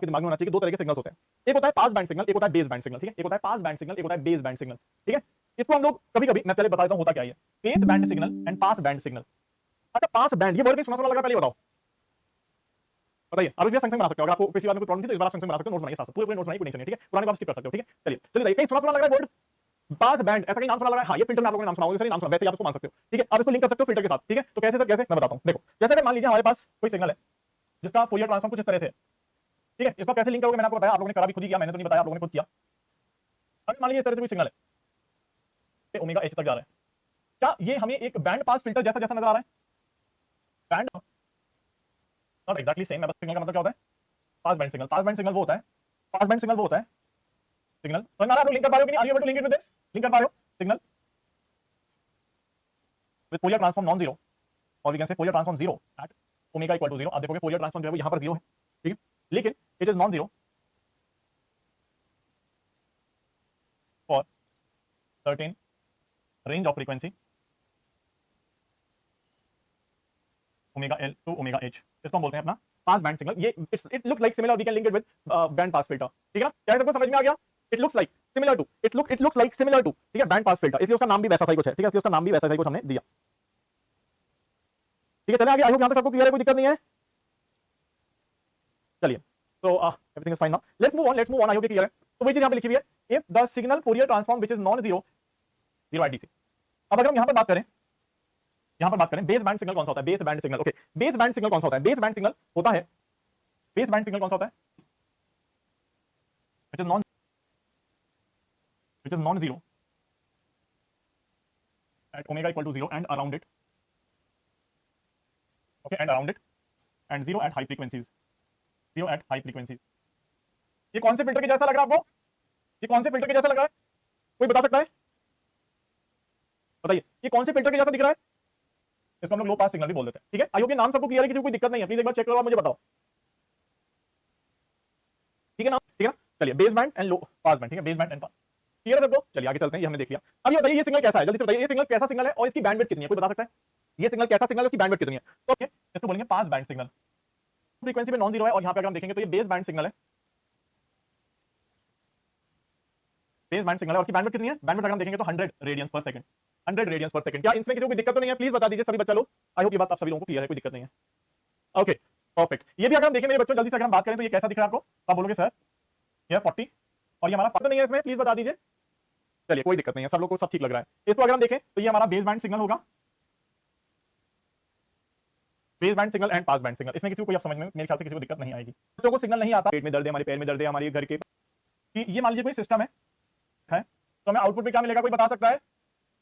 आपके दिमाग में होना चाहिए कि दो तरह के सिग्नल्स होते हैं, एक होता है पास बैंड सिग्नल, एक होता है बेस बैंड सिग्नल, ठीक है, एक होता है पास बैंड सिग्नल, एक होता है बेस बैंड सिग्नल, ठीक है। इसको हम लोग कभी कभी, मैं पहले बता देता हूं होता क्या है, base band signal and pass band signal. अच्छा पास बैंड, ये वर्ड भी सुना सुना लगा, पहले बताओ बताइए। आप इसमें संग संग बना सकते हो, अगर आपको पिछली बार में कोई प्रॉब्लम थी तो इस बार आप संग संग बना सकते हो, नोट्स बनाइए साथ, पूरे नोट्स बनाइए, कोई टेंशन नहीं, ठीक है, पुराने को आप स्किप कर सकते हो, ठीक है। चलिए जल्दी बताइए, कहीं सुना सुना लग रहा है वर्ड पास बैंड, ऐसा कहीं नाम सुना लग रहा है? हाँ, ये फिल्टर में आप लोगों ने नाम सुना होगा, नाम सुना, वैसे आप उसको मान सकते हो, ठीक है। आप इसको लिंक कर सकते हो फिल्टर के साथ, ठीक है। तो कैसे सर, कैसे मैं बताता हूं, देखो जैसे अगर मान लीजिए हमारे पास कोई सिग्नल है जिसका फोरियर ट्रांसफॉर्म कुछ इस तरह से है, ठीक है, इसको कैसे लिंक करोगे मैंने आपको बताया, आप लोगों ने करा भी खुद ही किया, मैंने तो नहीं बताया, आप लोगों ने खुद किया। अगर मान लीजिए इस तरह से कोई सिग्नल है ओमेगा एच तक जा रहा है, क्या ये हमें एक बैंड पास फिल्टर जैसा जैसा नजर आ रहा है? बैंड नॉट एक्जैक्टली सेम, मैं बस सिग्नल का मतलब क्या होता है, पास बैंड सिग्नल, पास बैंड सिग्नल वो होता है, पास बैंड सिग्नल वो होता है सिग्नल, तो आप लोग लिंक कर पा रहे हो कि नहीं, are you able to link it with this, link कर पा रहे हो signal with Fourier transform non zero, और we can say Fourier transform zero at omega equal to zero. आप देखोगे फोरियर ट्रांसफॉर्म जो है वो यहां पर जीरो है, ठीक है, लेकिन it is non zero for certain range of frequency omega L to omega H, इसको हम बोलते हैं अपना पास बैंड सिग्नल। ये it look like similar, we can link it with band pass filter, ठीक है ना, क्या सबको समझ में आ गया? It looks like similar to, it looks like similar to, ठीक है, बैंड पास फिल्टर, इसलिए उसका नाम भी वैसा सही कुछ है, ठीक है, इसलिए उसका नाम भी वैसा सही कुछ हमने दिया, ठीक है। चलिए आगे, आई होप यहां तक सबको क्लियर है, कोई दिक्कत नहीं है। चलिए तो everything is fine now, let's move on, I hope ये क्लियर है। तो वही चीज यहां पे लिखी हुई है, if the signal Fourier transform which is non zero zero IDC. अब अगर हम यहां पर बात करें, बेस बैंड सिग्नल कौन सा होता है, base band signal, okay, base band signal कौन सा होता है, बेस बैंड सिग्नल होता है, बेस बैंड सिग्नल कौन सा होता है, which is non zero at omega equal to 0 and around it, okay, and around it, and 0 at high frequencies, 0 at high frequencies। ये कौन से फिल्टर के जैसा लग रहा है आपको, ये कौन से फिल्टर के जैसा लग रहा है, कोई बता सकता है, बताइए ये कौन से फिल्टर के जैसा दिख रहा है? इसको हम लोग लो पास सिग्नल भी बोल देते हैं, ठीक है। आई होप ये नाम सबको क्लियर है, किसी को कोई दिक्कत नहीं है, प्लीज एक बार चेक करो और मुझे बताओ, ठीक है ना, ठीक है ना। चलिए base band and low pass band, ठीक है, base band and pass, clear है सबको। चलिए आगे चलते हैं, ये हमने देख लिया। अब ये बताइए ये सिग्नल कैसा है, जल्दी से बताइए ये सिग्नल कैसा सिग्नल है और इसकी बैंडविड्थ कितनी है, कोई बता सकता है ये सिग्नल कैसा सिग्नल है, उसकी बैंडविड्थ कितनी है? तो ओके, इसको बोलेंगे पास बैंड सिग्नल, फ्रीक्वेंसी में नॉन जीरो है, और यहां पे अगर हम देखेंगे तो ये बेस बैंड सिग्नल है, बेस बैंड सिग्नल है, और उसकी बैंडविड्थ कितनी है, बैंडविड्थ अगर हम देखेंगे तो 100 रेडियंस पर सेकंड, 100 रेडियंस पर सेकंड। क्या इसमें किसी को दिक्कत तो नहीं है, प्लीज बता दीजिए सभी बच्चा लोग, आई होप ये बात आप सभी लोगों को क्लियर है, कोई दिक्कत नहीं है, ओके परफेक्ट। ये भी अगर हम देखें मेरे बच्चों, जल्दी से अगर हम बात करें तो ये कैसा दिख रहा है आपको, आप बोलोगे सर ये 40 और ये हमारा पता नहीं है इसमें, प्लीज बता दीजिए। चलिए कोई दिक्कत नहीं है, सब लोग को सब ठीक लग रहा है। इसको अगर हम देखें तो ये हमारा बेस बैंड सिग्नल होगा, base band signal and pass band signal, इसमें किसी को कोई समझ में मेरे ख्याल से किसी को दिक्कत नहीं आएगी। बच्चों को सिग्नल नहीं आता, पेट में दर्द है, हमारे पैर में दर्द है, हमारे घर के, ये मान लीजिए कोई सिस्टम है, तो हमें आउटपुट में क्या मिलेगा, कोई बता सकता है?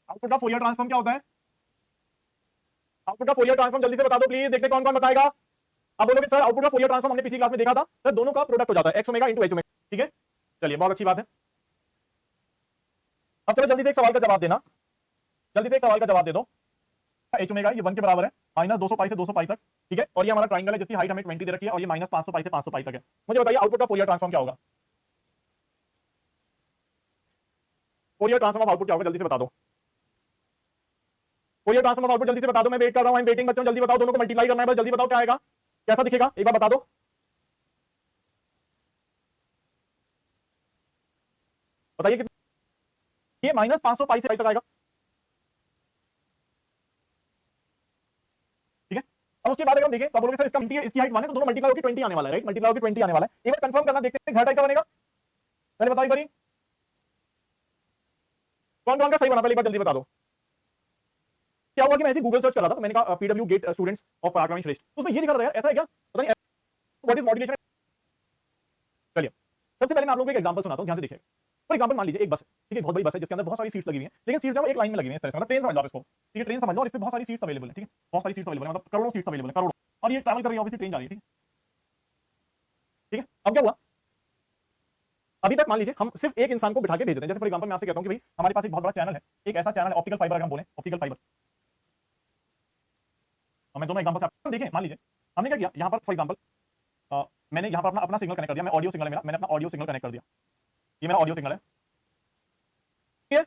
आउटपुट का फोरियर ट्रांसफॉर्म क्या होता है, आउटपुट का फोरियर ट्रांसफॉर्म जल्दी से बता दो प्लीज, देखते कौन कौन बताएगा। आप बोलोगे सर आउटपुट का फोरियर ट्रांसफॉर्म हमने पिछली क्लास में देखा था सर, दोनों का प्रोडक्ट हो जाता है x omega into H omega, ठीक है। चलिए बहुत अच्छी बात है। अब चलो जल्दी से एक सवाल का जवाब देना, जल्दी से एक सवाल का जवाब दे दो। एच ओमेगा ये 1 के बराबर है, माइनस 200 पाई से 200 पाई तक, ठीक है, और ये हमारा ट्राइंगल है जिसकी हाइट हमें 20 दे रखी है, और ये माइनस 500 पाई से 500 पाई तक है। मुझे बताइए आउटपुट का फोरियर ट्रांसफॉर्म क्या होगा, फोरियर ट्रांसफॉर्म ऑफ आउटपुट क्या होगा, जल्दी से बता दो, फोरियर ट्रांसफॉर्म ऑफ आउटपुट जल्दी से बता दो, मैं वेट कर रहा हूं, आई एम वेटिंग बच्चों, जल्दी बताओ, दोनों को मल्टीप्लाई करना है बस, जल्दी बताओ क्या आएगा, कैसा दिखेगा एक बार बता दो, बताइए कितना, ये माइनस 500 पाई से पाई तक आएगा, ठीक है। अब उसके बाद अगर हम देखें तो आप बोलोगे सर इसका इसकी हाइट 1 है तो दोनों मल्टीप्लाई होकर 20 आने वाला है, राइट, मल्टीप्लाई होकर 20 आने वाला है। एक बार कंफर्म करना, देखते हैं घर टाइप का बनेगा, पहले बताओ एक बार, कौन कौन का सही बना, पहले एक बार जल्दी बता दो। क्या हुआ कि मैं ऐसे गूगल सर्च कर रहा था, तो मैंने कहा पीडब्ल्यू गेट स्टूडेंट्स ऑफ पराक्रमी श्रेष्ठ, तो उसमें ये दिखा रहा था यार, ऐसा है क्या, पता नहीं व्हाट इज मॉड्यूलेशन। चलिए सबसे पहले मैं आप लोगों को एक एग्जांपल सुनाता हूं, ध्यान से देखिए। फॉर एग्जांपल मान लीजिए एक बस है, ठीक है, बहुत बड़ी बस है जिसके अंदर बहुत सारी सीट्स लगी हुई हैं, लेकिन सीट्स जो है एक लाइन में लगी हुई हैं, इस तरह से, मतलब ट्रेन समझ लो आप इसको, ठीक है, ट्रेन समझ लो, और इस पे बहुत सारी सीट्स अवेलेबल है, ठीक है, बहुत सारी सीट्स अवेलेबल है, मतलब करोड़ों सीट्स अवेलेबल है, करोड़ों, और ये ट्रैवल कर रही है, ऑब्वियसली ट्रेन जा रही है, ठीक है। अब क्या हुआ, अभी तक मान लीजिए हम सिर्फ एक इंसान को बिठा के भेज देते हैं, जैसे फॉर एग्जांपल मैं आपसे कहता हूं कि भाई हमारे पास एक बहुत बड़ा चैनल है, एक ऐसा चैनल है ऑप्टिकल फाइबर, अगर हम बोले ऑप्टिकल फाइबर, और मैं दोनों एग्जांपल से देखें, मान लीजिए हमने क्या किया यहाँ पर, फॉर एग्जांपल मैंने यहाँ पर अपना सिग्नल कनेक्ट कर दिया, मैं ऑडियो सिग्नल है मेरा, मैंने अपना ऑडियो सिग्नल कनेक्ट कर दिया, ये मेरा ऑडियो सिग्नल है, ठीक है।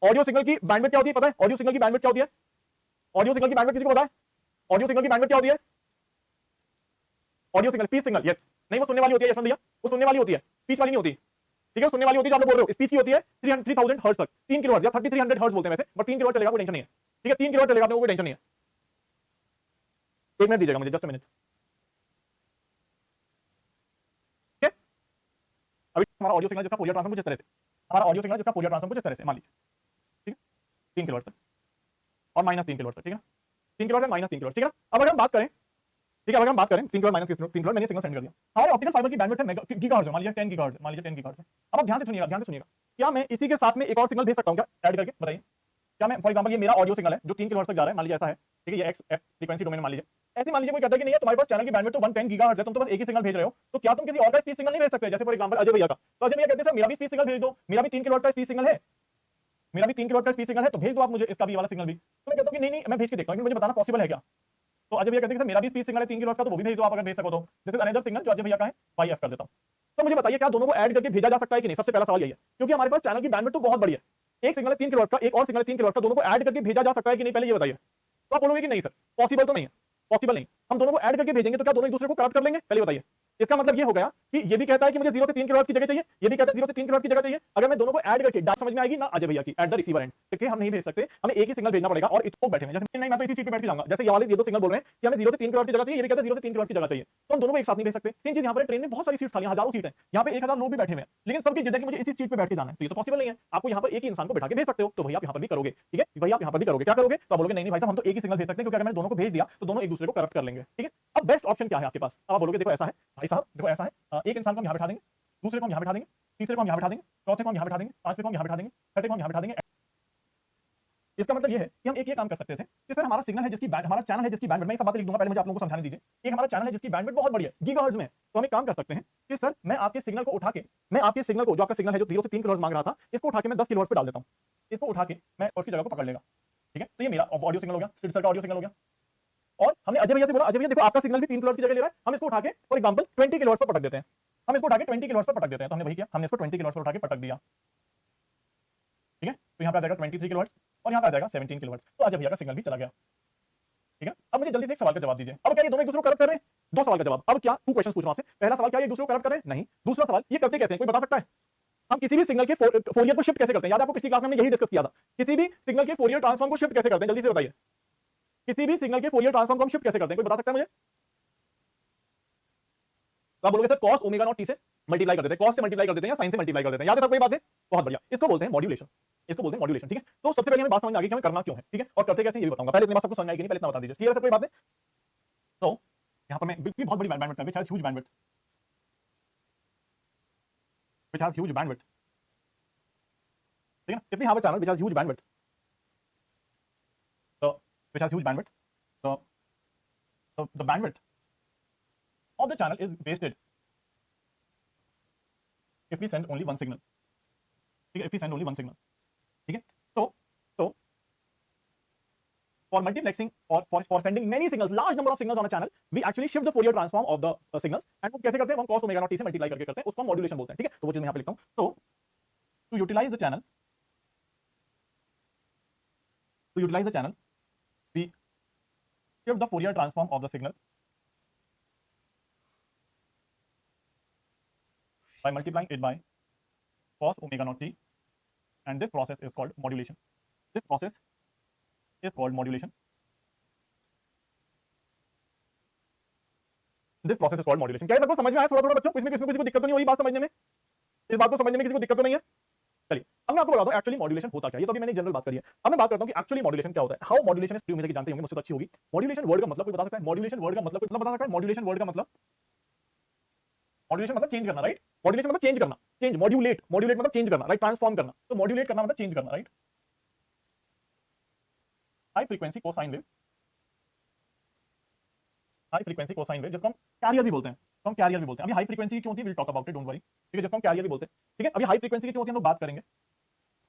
ऑडियो सिग्नल की बैंडविड्थ क्या होती है पता है, ऑडियो सिग्नल की बैंडविड्थ क्या होती है, ऑडियो सिग्नल की बैंडविड्थ किसी को पता है, ऑडियो सिग्नल की बैंडविड्थ क्या होती है, audio signal piece signal, yes नहीं, वो सुनने वाली होती है यशवंत भैया, वो सुनने वाली होती है, स्पीच वाली नहीं होती, ठीक है, सुनने वाली होती है जो आप लोग बोल रहे हो। स्पीच की होती है 3000 हर्ट्ज तक, 3 किलोहर्ट्ज या 3300 हर्ट्ज बोलते हैं वैसे, बट 3 किलोहर्ट्ज चलेगा, कोई टेंशन नहीं है, ठीक है, 3 किलोहर्ट्ज चलेगा, आपको कोई टेंशन नहीं है। 1 मिनट दीजिएगा मुझे, जस्ट अ मिनट, ठीक है। अभी हमारा ऑडियो सिग्नल जिसका फोरियर ट्रांसफॉर्म कुछ इस तरह से, हमारा ऑडियो सिग्नल जिसका फोरियर ट्रांसफॉर्म कुछ इस तरह से मान लीजिए, ठीक है, 3 किलोहर्ट्ज तक और -3 किलोहर्ट्ज तक, ठीक है, 3 किलोहर्ट्ज -3 किलोहर्ट्ज, ठीक है। अब अगर हम बात करें, ठीक है, अगर हम बात करें 3 किलोहर्ट्ज -3 किलोहर्ट्ज, मैंने सिग्नल सेंड कर दिया, हमारे ऑप्टिकल फाइबर की बैंडविड्थ है गीगाहर्ट्ज में, मान लीजिए 10 गीगाहर्ट्ज, मान लीजिए 10 गीगाहर्ट्ज। अब आप ध्यान से सुनिएगा, ध्यान से सुनिएगा, क्या मैं इसी के साथ में एक और सिग्नल भेज सकता हूं क्या, ऐड करके बताइए। क्या मैं फॉर एग्जांपल ये मेरा ऑडियो सिग्नल है जो 3 किलोहर्ट्ज तक जा रहा है, मान लीजिए ऐसा है, ठीक है, ये एक्स एफ फ्रीक्वेंसी डोमेन मान लीजिए, ऐसे मान लीजिए कोई कहता है कि नहीं है तुम्हारे पास चैनल की बैंडविड्थ तो 110 गीगाहर्ट्ज है, तुम तो बस एक ही सिग्नल भेज रहे हो, तो क्या तुम किसी और का स्पीच सिग्नल नहीं भेज सकते, जैसे फॉर एग्जांपल अजय भैया का, तो अजय भैया कहते हैं सर मेरा भी स्पीच सिग्नल भेज दो, मेरा भी 3 किलोहर्ट्ज का स्पीच सिग्नल है, मेरा भी 3 किलोहर्ट्ज का स्पीच सिग्नल है, तो भेज दो आप मुझे इसका भी वाला सिग्नल भी। तो मैं कहता हूं कि नहीं मैं भेज के देखता हूं, मुझे बताना पॉसिबल है क्या। तो अजय भैया कहते हैं सर मेरा भी स्पीच सिग्नल है 3 किलोहर्ट्ज का, तो वो भी भेज दो आप अगर भेज सको तो। दिस इज अनदर सिग्नल जो अजय भैया का है, वाईएफ कर देता हूं। तो मुझे बताइए क्या दोनों को ऐड करके भेजा जा सकता है कि नहीं, सबसे पहला सवाल यही है, क्योंकि हमारे पास चैनल की बैंडविड्थ तो बहुत बड़ी है, एक सिग्नल है 3 किलोहर्ट्ज का, एक और सिग्नल है 3 किलोहर्ट्ज का, दोनों को ऐड करके भेजा जा सकता है कि नहीं, पहले ये बताइए। तो आप बोलोगे कि नहीं सर पॉसिबल तो नहीं है, पॉसिबल नहीं, हम दोनों को ऐड करके भेजेंगे तो क्या दोनों एक दूसरे को करप्ट कर लेंगे, पहले बताइए। इसका मतलब ये हो गया कि ये भी कहता है कि मुझे 0 से 3 किलोहर्ट्ज की जगह चाहिए, ये भी कहता है 0 से 3 किलोहर्ट्ज की जगह चाहिए। अगर मैं दोनों को ऐड करके डाटा समझ में आएगी ना अजय भैया की एट द रिसीवर एंड, ठीक है, हम नहीं भेज सकते, हमें एक ही सिग्नल भेजना पड़ेगा और इसको बैठे हैं, जैसे नहीं मैं तो इसी चीज पे बैठ के जाऊंगा, जैसे ये वाले ये दो सिग्नल बोल रहे हैं कि हमें 0 से 3 किलोहर्ट्ज की जगह चाहिए, ये भी कहता है 0 से 3 किलोहर्ट्ज की जगह चाहिए, तो हम दोनों को एक साथ नहीं भेज सकते। सेम चीज यहाँ पर ट्रेन में बहुत सारी सीट खाली, हजारों सीट है, यहाँ पे 1000 लोग भी बैठे हुए हैं, लेकिन सबकी जिद है कि मुझे इसी सीट पे बैठ के जाना है, तो ये तो पॉसिबल नहीं है। आपको यहाँ पर एक ही इंसान को बैठा के भेज सकते हो, तो भैया आप यहाँ पर भी करोगे, ठीक है, भैया आप यहाँ पर भी करोगे, क्या करोगे, तो बोलोगे नहीं भाई साहब हम तो एक ही सिग्नल भेज सकते हैं, क्योंकि अगर मैंने दोनों को भेज दिया तो दोनों एक दूसरे को करप्ट कर लेंगे, ठीक है। अब बेस्ट ऑप्शन क्या है आपके पास, अब आप बोलोगे देखो ऐसा है भाई साहब, देखो ऐसा है, एक इंसान को हम यहाँ बैठा देंगे, दूसरे को हम यहाँ बैठा देंगे, तीसरे को हम यहाँ बैठा देंगे, चौथे को हम यहाँ बैठा देंगे, पांचवे को हम यहाँ बैठा देंगे, छठे को हम यहाँ बैठा देंगे। इसका मतलब ये है कि हम एक ये काम कर सकते थे कि सर हमारा सिग्नल है जिसकी हमारा चैनल है जिसकी बैंडविड्थ, मैं सब बातें लिख दूंगा, पहले मुझे आप लोगों को समझाने दीजिए। एक हमारा चैनल है जिसकी बैंडविड्थ बहुत बड़ी है, गीगाहर्ट्ज में, तो हम एक काम कर सकते हैं कि सर मैं आपके सिग्नल को उठा के, मैं आपके सिग्नल को जो आपका सिग्नल है जो 0 से 3 किलोहर्ट्ज मांग रहा था, इसको उठा के मैं 10 किलोहर्ट्ज पे डाल देता हूं, इसको उठा के मैं उसकी जगह को पकड़ लेगा, ठीक है। तो ये मेरा ऑडियो सिग्नल हो गया, सिड सर का ऑडियो सिग्नल हो गया। और हमने अजय भैया से बोला अजय भैया देखो आपका सिग्नल भी 3 किलोहर्ट्ज की जगह ले रहा है, हम इसको उठा के फॉर एग्जांपल 20 किलोहर्ट्ज पर पटक देते हैं, हम इसको उठा के 20 किलोहर्ट्ज पर पटक देते हैं, तो हमने वही किया, हमने इसको 20 किलोहर्ट्ज पर उठा के पटक दिया, ठीक है। तो यहाँ पे आ जाएगा 23 किलोहर्ट्ज और यहाँ पे आ जाएगा 17 किलोहर्ट्ज, तो अजय भैया का सिग्नल भी चला गया, ठीक है। अब मुझे जल्दी से एक सवाल का जवाब दीजिए, अब क्या ये दोनों एक दूसरे को करप्ट कर रहे हैं, दो सवाल का जवाब। अब क्या 2 क्वेश्चन पूछ रहा हूं आपसे, पहला सवाल क्या ये एक दूसरे को करप्ट कर रहे हैं, नहीं। दूसरा सवाल ये करते कैसे हैं, कोई बता सकता है। हम किसी भी सिग्नल के फोरियर को शिफ्ट कैसे करते हैं, याद है आपको पिछली क्लास में हमने यही डिस्कस किया था, किसी भी सिग्नल के फोरियर ट्रांसफॉर्म को शिफ्ट कैसे करते हैं, जल्दी से बताइए, किसी भी सिग्नल के फोरियर ट्रांसफॉर्म को हम शिफ्ट कैसे करते हैं, कोई बता सकता है मुझे। तो आप बोलोगे sir cos omega not t से मल्टीप्लाई कर देते हैं, cos से मल्टीप्लाई कर देते हैं या sin से मल्टीप्लाई कर देते हैं, याद है सब कोई बात है, बहुत बढ़िया, इसको बोलते हैं मॉड्यूलेशन, इसको बोलते हैं मॉड्यूलेशन, ठीक है। तो सबसे पहले हमें बात समझ में आ गई कि हमें करना क्यों है, ठीक है, और करते कैसे ये भी बताऊंगा, पहले इतनी बात सबको समझ में आएगी नहीं, पहले इतना बता दीजिए, क्लियर है सब कोई बात है। तो यहाँ पर मैं बिल्कुल बहुत बड़ी बैंडविड्थ है, which has huge bandwidth, which has huge bandwidth, ठीक है, कितनी यहाँ पे channel which has huge bandwidth, तो which has huge bandwidth, so the bandwidth of the channel is wasted if we send only one signal, ठीक है, if we send only one signal, ठीक है। तो for multiplexing or for sending many signals, large number of signals on a channel, we actually shift the Fourier transform of the signals, and वो कैसे करते हैं, हम cos ओमेगा नॉट t से multiply करके करते हैं, उसको हम मॉड्यूलेशन बोलते हैं, ठीक है। तो वो चीज मैं यहाँ पे लिखता हूँ, तो to utilize the channel, we shift the Fourier transform of the signal by multiplying it by cos omega naught t, and this process is called modulation. This process is called modulation. This process is called modulation. क्या सबको समझ में आया थोड़ा थोड़ा बच्चों, इसमें किसी को दिक्कत तो नहीं हुई बात समझने में, इस बात को समझने में किसी को दिक्कत तो नहीं है। चलिए अब मैं आपको बता दूं एक्चुअली मॉड्यूलेशन होता क्या है, ये तो अभी मैंने जनरल बात करी है, अब मैं बात करता हूं कि एक्चुअली मॉड्यूलेशन क्या होता है। हाउ मॉड्यूलेशन इज प्रूव, जानते होंगे मुझसे तो अच्छी होगी। मॉड्यूलेशन वर्ड का मतलब कोई बता सकता है, मॉड्यूलेशन वर्ड का मतलब कोई बता सकता है, मॉड्यूलेशन वर्ड का मतलब, मॉड्यूलेशन मतलब चेंज करना, राइट, मॉड्यूलेशन मतलब चेंज करना, चेंज, मॉड्यूलेट, मॉड्यूलेट मतलब चेंज करना, राइट, ट्रांसफॉर्म करना, तो मॉड्यूलेट करना मतलब चेंज करना, right. High frequency cosine wave, high frequency cosine wave जिसको हम कैरियर भी बोलते हैं, तो हम कैरियर भी बोलते हैं। अभी हाई फ्रीक्वेंसी की क्यों होती है, will talk about it, don't worry, ठीक है, जिसको हम कैरियर भी बोलते हैं, ठीक है। अभी हाई फ्रीक्वेंसी की क्यों होती है हम लोग बात करेंगे,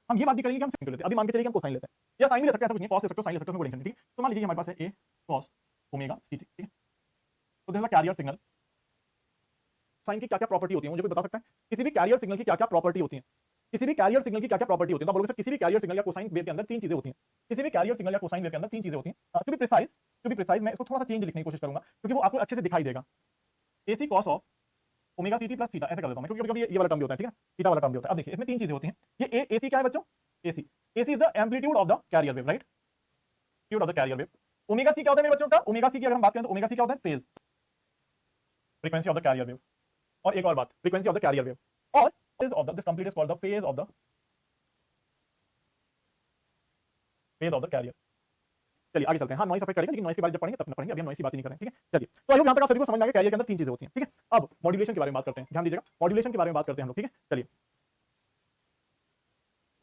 हम ये बात भी करेंगे कि हम साइन लेते हैं। अभी मान के चलिए कि हम कोसाइन लेते हैं या साइन भी ले सकते हैं, ऐसा कुछ नहीं, कॉस ले सकते हो, साइन ले सकते हो, कोई टेंशन नहीं, ठीक। तो मान लीजिए हमारे पास है a cos ओमेगा c, ठीक है। तो this is a carrier signal, sine की क्या-क्या प्रॉपर्टी होती है, मुझे कोई बता सकता है, किसी भी कैरियर सिग्नल की क्या-क्या प्रॉपर्टी होती है, किसी भी कैरियर सिग्नल की क्या-क्या प्रॉपर्टी होती है। तो बोलोगे सर किसी भी कैरियर सिग्नल या कोसाइन वेव के अंदर तीन चीजें होती हैं, किसी भी कैरियर सिग्नल या कोसाइन वेव के अंदर तीन चीजें होती हैं। टू बी प्रिसाइज मैं इसको थोड़ा सा चेंज लिखने की कोशिश करूंगा क्योंकि वो आपको अच्छे से दिखाई देगा। ac cos of omega C T plus theta, ऐसे कर देता हूं मैं, क्योंकि कभी कभी ये वाला टर्म भी होता है, ठीक है, थीटा वाला टर्म भी होता है। अब देखिए इसमें तीन चीजें होती हैं, ये एसी क्या है बच्चों, AC, AC is the amplitude of the carrier wave, right, amplitude of the carrier wave. Omega C क्या होता है मेरे बच्चों का, ओमेगा सी की अगर हम बात करें तो ओमेगा सी क्या होता है, phase frequency of the carrier wave. और एक और बात, frequency of the carrier wave, और phase of the, this complete is called the phase of the, phase of the carrier. चलिए आगे चलते हैं। हाँ नॉइस अफेक्ट करेगा, लेकिन नॉइस के बारे में जब पढ़ेंगे तब पढ़ेंगे, अभी हम नॉइस की बात नहीं कर रहे हैं, ठीक है। चलिए तो आई होप यहां तक आप सभी को समझ में आ गया कैरियर के अंदर तीन चीजें होती हैं, ठीक है। अब मॉड्यूलेशन के बारे में बात करते हैं, ध्यान दीजिएगा, मॉड्यूलेशन के बारे में बात करते हैं हम लोग, ठीक है। चलिए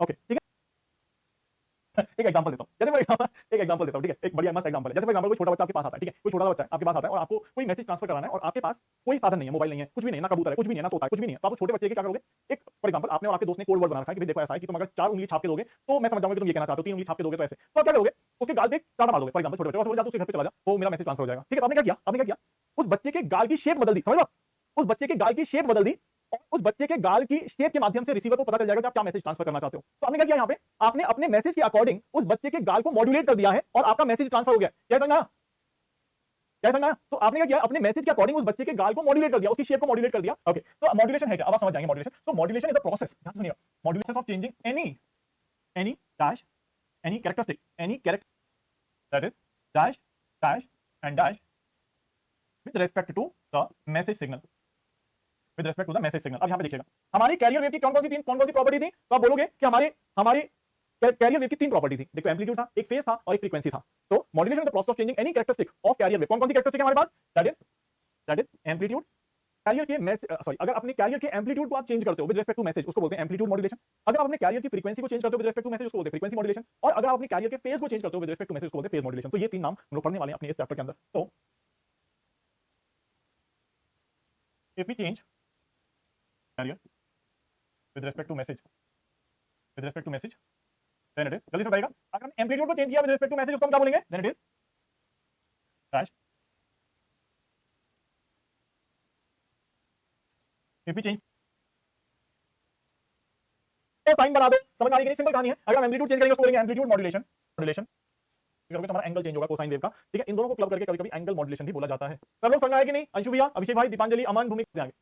ओके, ठीक है। एक एग्जांपल देता हूं, जैसे मैं एक एग्जांपल देता हूं, ठीक है, एक बढ़िया मस्त एग्जांपल है। जैसे फॉर एग्जांपल कोई छोटा बच्चा आपके पास आता है, ठीक है, कोई छोटा बच्चा है आपके पास आता है और आपको कोई मैसेज ट्रांसफर कराना है और आपके पास कोई साधन नहीं है, मोबाइल नहीं है, कुछ भी नहीं है, ना कबूतर है, कुछ भी नहीं है, ना तोता है, कुछ भी नहीं है, तो आप छोटे बच्चे के क्या करोगे, एक फॉर एग्जांपल आपने और आपके दोस्त ने कोड वर्ड बना रखा है कि देखो ऐसा है कि तुम अगर 4 उंगली छाप के दोगे तो मैं समझ जाऊंगा कि तुम ये कहना चाहते हो, 3 उंगली छाप के दोगे तो ऐसे, तो आप क्या करोगे, उसके गाल पे चाटा मार दोगे फॉर एग्जांपल, छोटे बच्चे और बोल जाते उसके घर पे चला जा, वो मेरा मैसेज ट्रांसफर हो जाएगा, ठीक है। तो आपने क्या किया, आपने क्या किया, उस बच्चे के गाल की शेप बदल दी, समझ लो, उस बच्चे के गाल की शेप बदल दी और उस बच्चे के गाल की शेप के माध्यम से रिसीवर को पता चल जाएगा कि आप क्या मैसेज ट्रांसफर करना चाहते हो। तो आपने क्या किया, यहाँ पे आपने अपने मैसेज के अकॉर्डिंग उस बच्चे के गाल को मॉड्यूलेट कर दिया है और आपका मैसेज ट्रांसफर हो गया। क्या समझना, क्या समझना, तो आपने क्या किया, अपने मैसेज के अकॉर्डिंग उस बच्चे के गाल को मॉड्यूलेट कर दिया, उसकी शेप को मॉड्यूलेट कर दिया। ओके, तो मॉड्यूलेशन है क्या, अब आप समझ जाएंगे modulation. So modulation is the process, ध्यान सुनिएगा, modulation of changing any dash any characteristic, any character that is dash dash and dash with respect to the message signal, with respect to the message signal. अब यहां पे देखिएगा हमारी carrier wave की कौन कौन सी प्रॉपर्टी थी, तो आप बोलोगे कि हमारे हमारे कैरियर वेव की तीन प्रॉपर्टी थी। देखो एम्पलीट्यूड था, एक फेज था और एक फ्रीक्वेंसी था। तो modulation is the process of changing any characteristic of carrier wave. कौन सी कैरेक्टरिस्टिक है हमारे पास, दैट इज एम्पलीट्यूड, कैरियर के सॉरी, अगर अपने कैरियर के एम्पलीट्यूड को आप चेंज करते हो विद रिस्पेक्ट टू मैसेज, उसको बोलते हैं एम्पलीट्यूड मॉड्यूलेशन। अगर आप अपने कैरियर की फ्रीक्वेंसी को चेंज करते हो विद रिस्पेक्ट टू मैसेज, उसको बोलते हैं फ्रीक्वेंसी मॉड्यूलेशन। और अगर आप अपने कैरियर के फेज को चेंज करते हो विद रिस्पेक्ट टू मैसेज, उसको बोलते हैं फेज मॉड्यूलेशन। तो ये तीन नाम हम लोग पढ़ने वाले हैं अपने इस चैप्टर के अंदर। तो if we change carrier with respect to message, with respect to message, then it is, जल्दी से बताइएगा, अगर हम एम्पलीट्यूड को चेंज किया विद रिस्पेक्ट टू मैसेज, उसको हम क्या बोलेंगे, then it is dash. If we change, sine बना दो, समझ आ रही है, सिंपल कहानी है। अगर हम एम्पलीट्यूड चेंज करेंगे उसको बोलेंगे एम्पलीट्यूड मॉड्यूलेशन, मॉड्यूलेशन करोगे तो हमारा एंगल चेंज होगा कोसाइन वेव का, ठीक है। इन दोनों को क्लब करके कभी कभी एंगल मॉड्यूलेशन भी बोला जाता है। सब लोग समझ आए कि नहीं, अंशु भैया, अभिषेक भाई, दीपांजलि, अमन, भूमि, आगे।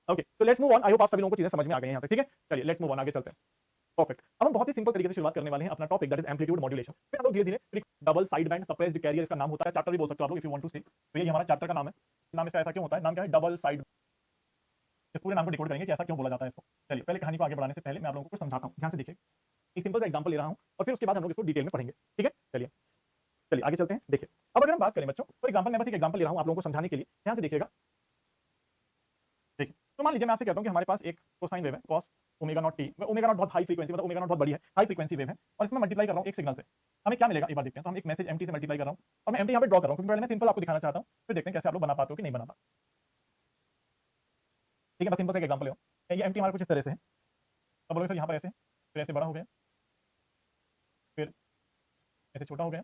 Okay so let's move on, I hope आप सभी लोगों को चीजें समझ में आ गई हैं यहाँ पे, ठीक है। चलिए लेट्स मूव ऑन, आगे चलते हैं। परफेक्ट, अब हम बहुत ही सिंपल तरीके से शुरुआत करने वाले हैं अपना topic, that is amplitude modulation. फिर हम लोग धीरे धीरे double side band suppressed career, इसका नाम होता है, चैप्टर भी बोल सकते हो आप लोग इफ यू वांट टू से। तो ये हमारा चैप्टर का नाम है। नाम इसका ऐसा क्यों होता है, नाम क्या है, डबल साइड। इस पूरे नाम को डिकोड करेंगे कि ऐसा क्यों बोला जाता है इसको। चलिए पहले कहानी को आगे बढ़ाने से पहले मैं आप लोगों को कुछ समझाता हूं, ध्यान से देखिए। एक सिंपल सा एग्जांपल ले रहा हूं और फिर उसके बाद हम लोग इसको डिटेल में पढ़ेंगे, ठीक है। चलिए चलिए आगे चलते हैं। देखिए अब अगर हम बात करें बच्चों, फॉर एग्जांपल मैं बस एक एग्जांपल ले रहा हूं आप लोगों को समझाने के लिए, ध्यान से देखिएगा। देखिए तो मान लीजिए मैं आपसे कहता हूं कि हमारे पास एक कोसाइन वेव है cos omega not T, omega naught बहुत हाई फ्रीक्वेंसी, मतलब ओमेगा नॉट बहुत बड़ी है, हाई फ्रीक्वेंसी वेव है, और इसमें मल्टीप्लाई कर रहा हूं एक सिग्नल से। हमें क्या मिलेगा एक बार देखते हैं। तो हम एक मैसेज एमटी से मल्टीप्लाई कर रहा हूं और मैं एमटी यहां पे ड्रॉ कर रहा हूं, क्योंकि पहले मैं सिंपल आपको दिखाना चाहता हूं, फिर देखते हैं कैसे आप लोग बना पाते हो कि नहीं बना पाते, ठीक है। बस सिंपल सा एग्जांपल लो, ये एमटी हमारा कुछ इस तरह से है। अब बोलोगे सर यहाँ पर ऐसे, फिर ऐसे बड़ा हो गया, फिर ऐसे छोटा हो गया।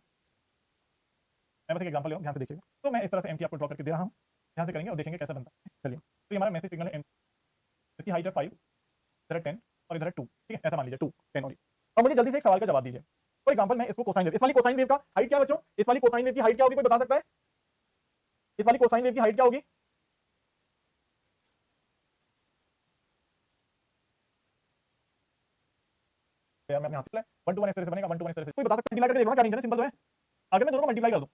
मैं बस एक एग्जांपल ले रहा हूं, ध्यान से देखिएगा। तो मैं इस तरह से एमटी आपको ड्रॉ करके दे रहा हूं, ध्यान से करेंगे और देखेंगे कैसा बनता है। चलिए तो ये हमारा मैसेज सिग्नल है, इसकी हाइट है 5, इधर है 10 और इधर है 2, ठीक है। ऐसा मान लीजिए 2 10 और अब मुझे जल्दी से एक सवाल का जवाब दीजिए। फॉर एग्जांपल मैं इसको कोसाइन वेव, इस वाली कोसाइन वेव का हाइट क्या है बच्चों, इस वाली कोसाइन वेव की हाइट क्या होगी, कोई बता सकता है? इस वाली कोसाइन वेव की हाइट क्या होगी? यार मैं अपने हाथ से 1 to 1 इस तरह से बनेगा, 1 to 1 इस तरह से, कोई बता सकता है? मल्टीप्लाई करके देखो ना, क्या टेंशन है, सिंपल तो है। अगर मैं दोनों को मल्टीप्लाई कर दूं,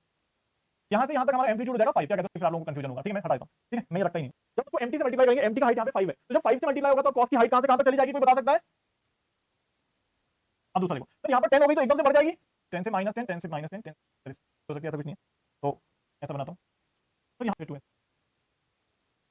यहां से यहां तक हमारा एम्पलीट्यूड हो जाएगा 5, क्या कहते हो? फिर आप लोगों को कंफ्यूजन होगा, ठीक है, मैं हटा देता हूं, ठीक है, मैं ये रखता ही नहीं। जब उसको एमटी से मल्टीप्लाई करेंगे, एमटी का हाइट यहां पे 5 है, तो जब 5 से मल्टीप्लाई होगा तो कॉस की हाइट कहां से कहां तक चली जाएगी, कोई बता सकता है? अब दूसरा देखो, तो यहां पर 10 हो गई तो एकदम से बढ़ जाएगी, 10 से -10, 10 से -10, 10 हो सकती है, ऐसा कुछ नहीं है। तो ऐसा बनाता हूं, तो यहां पे 2 है।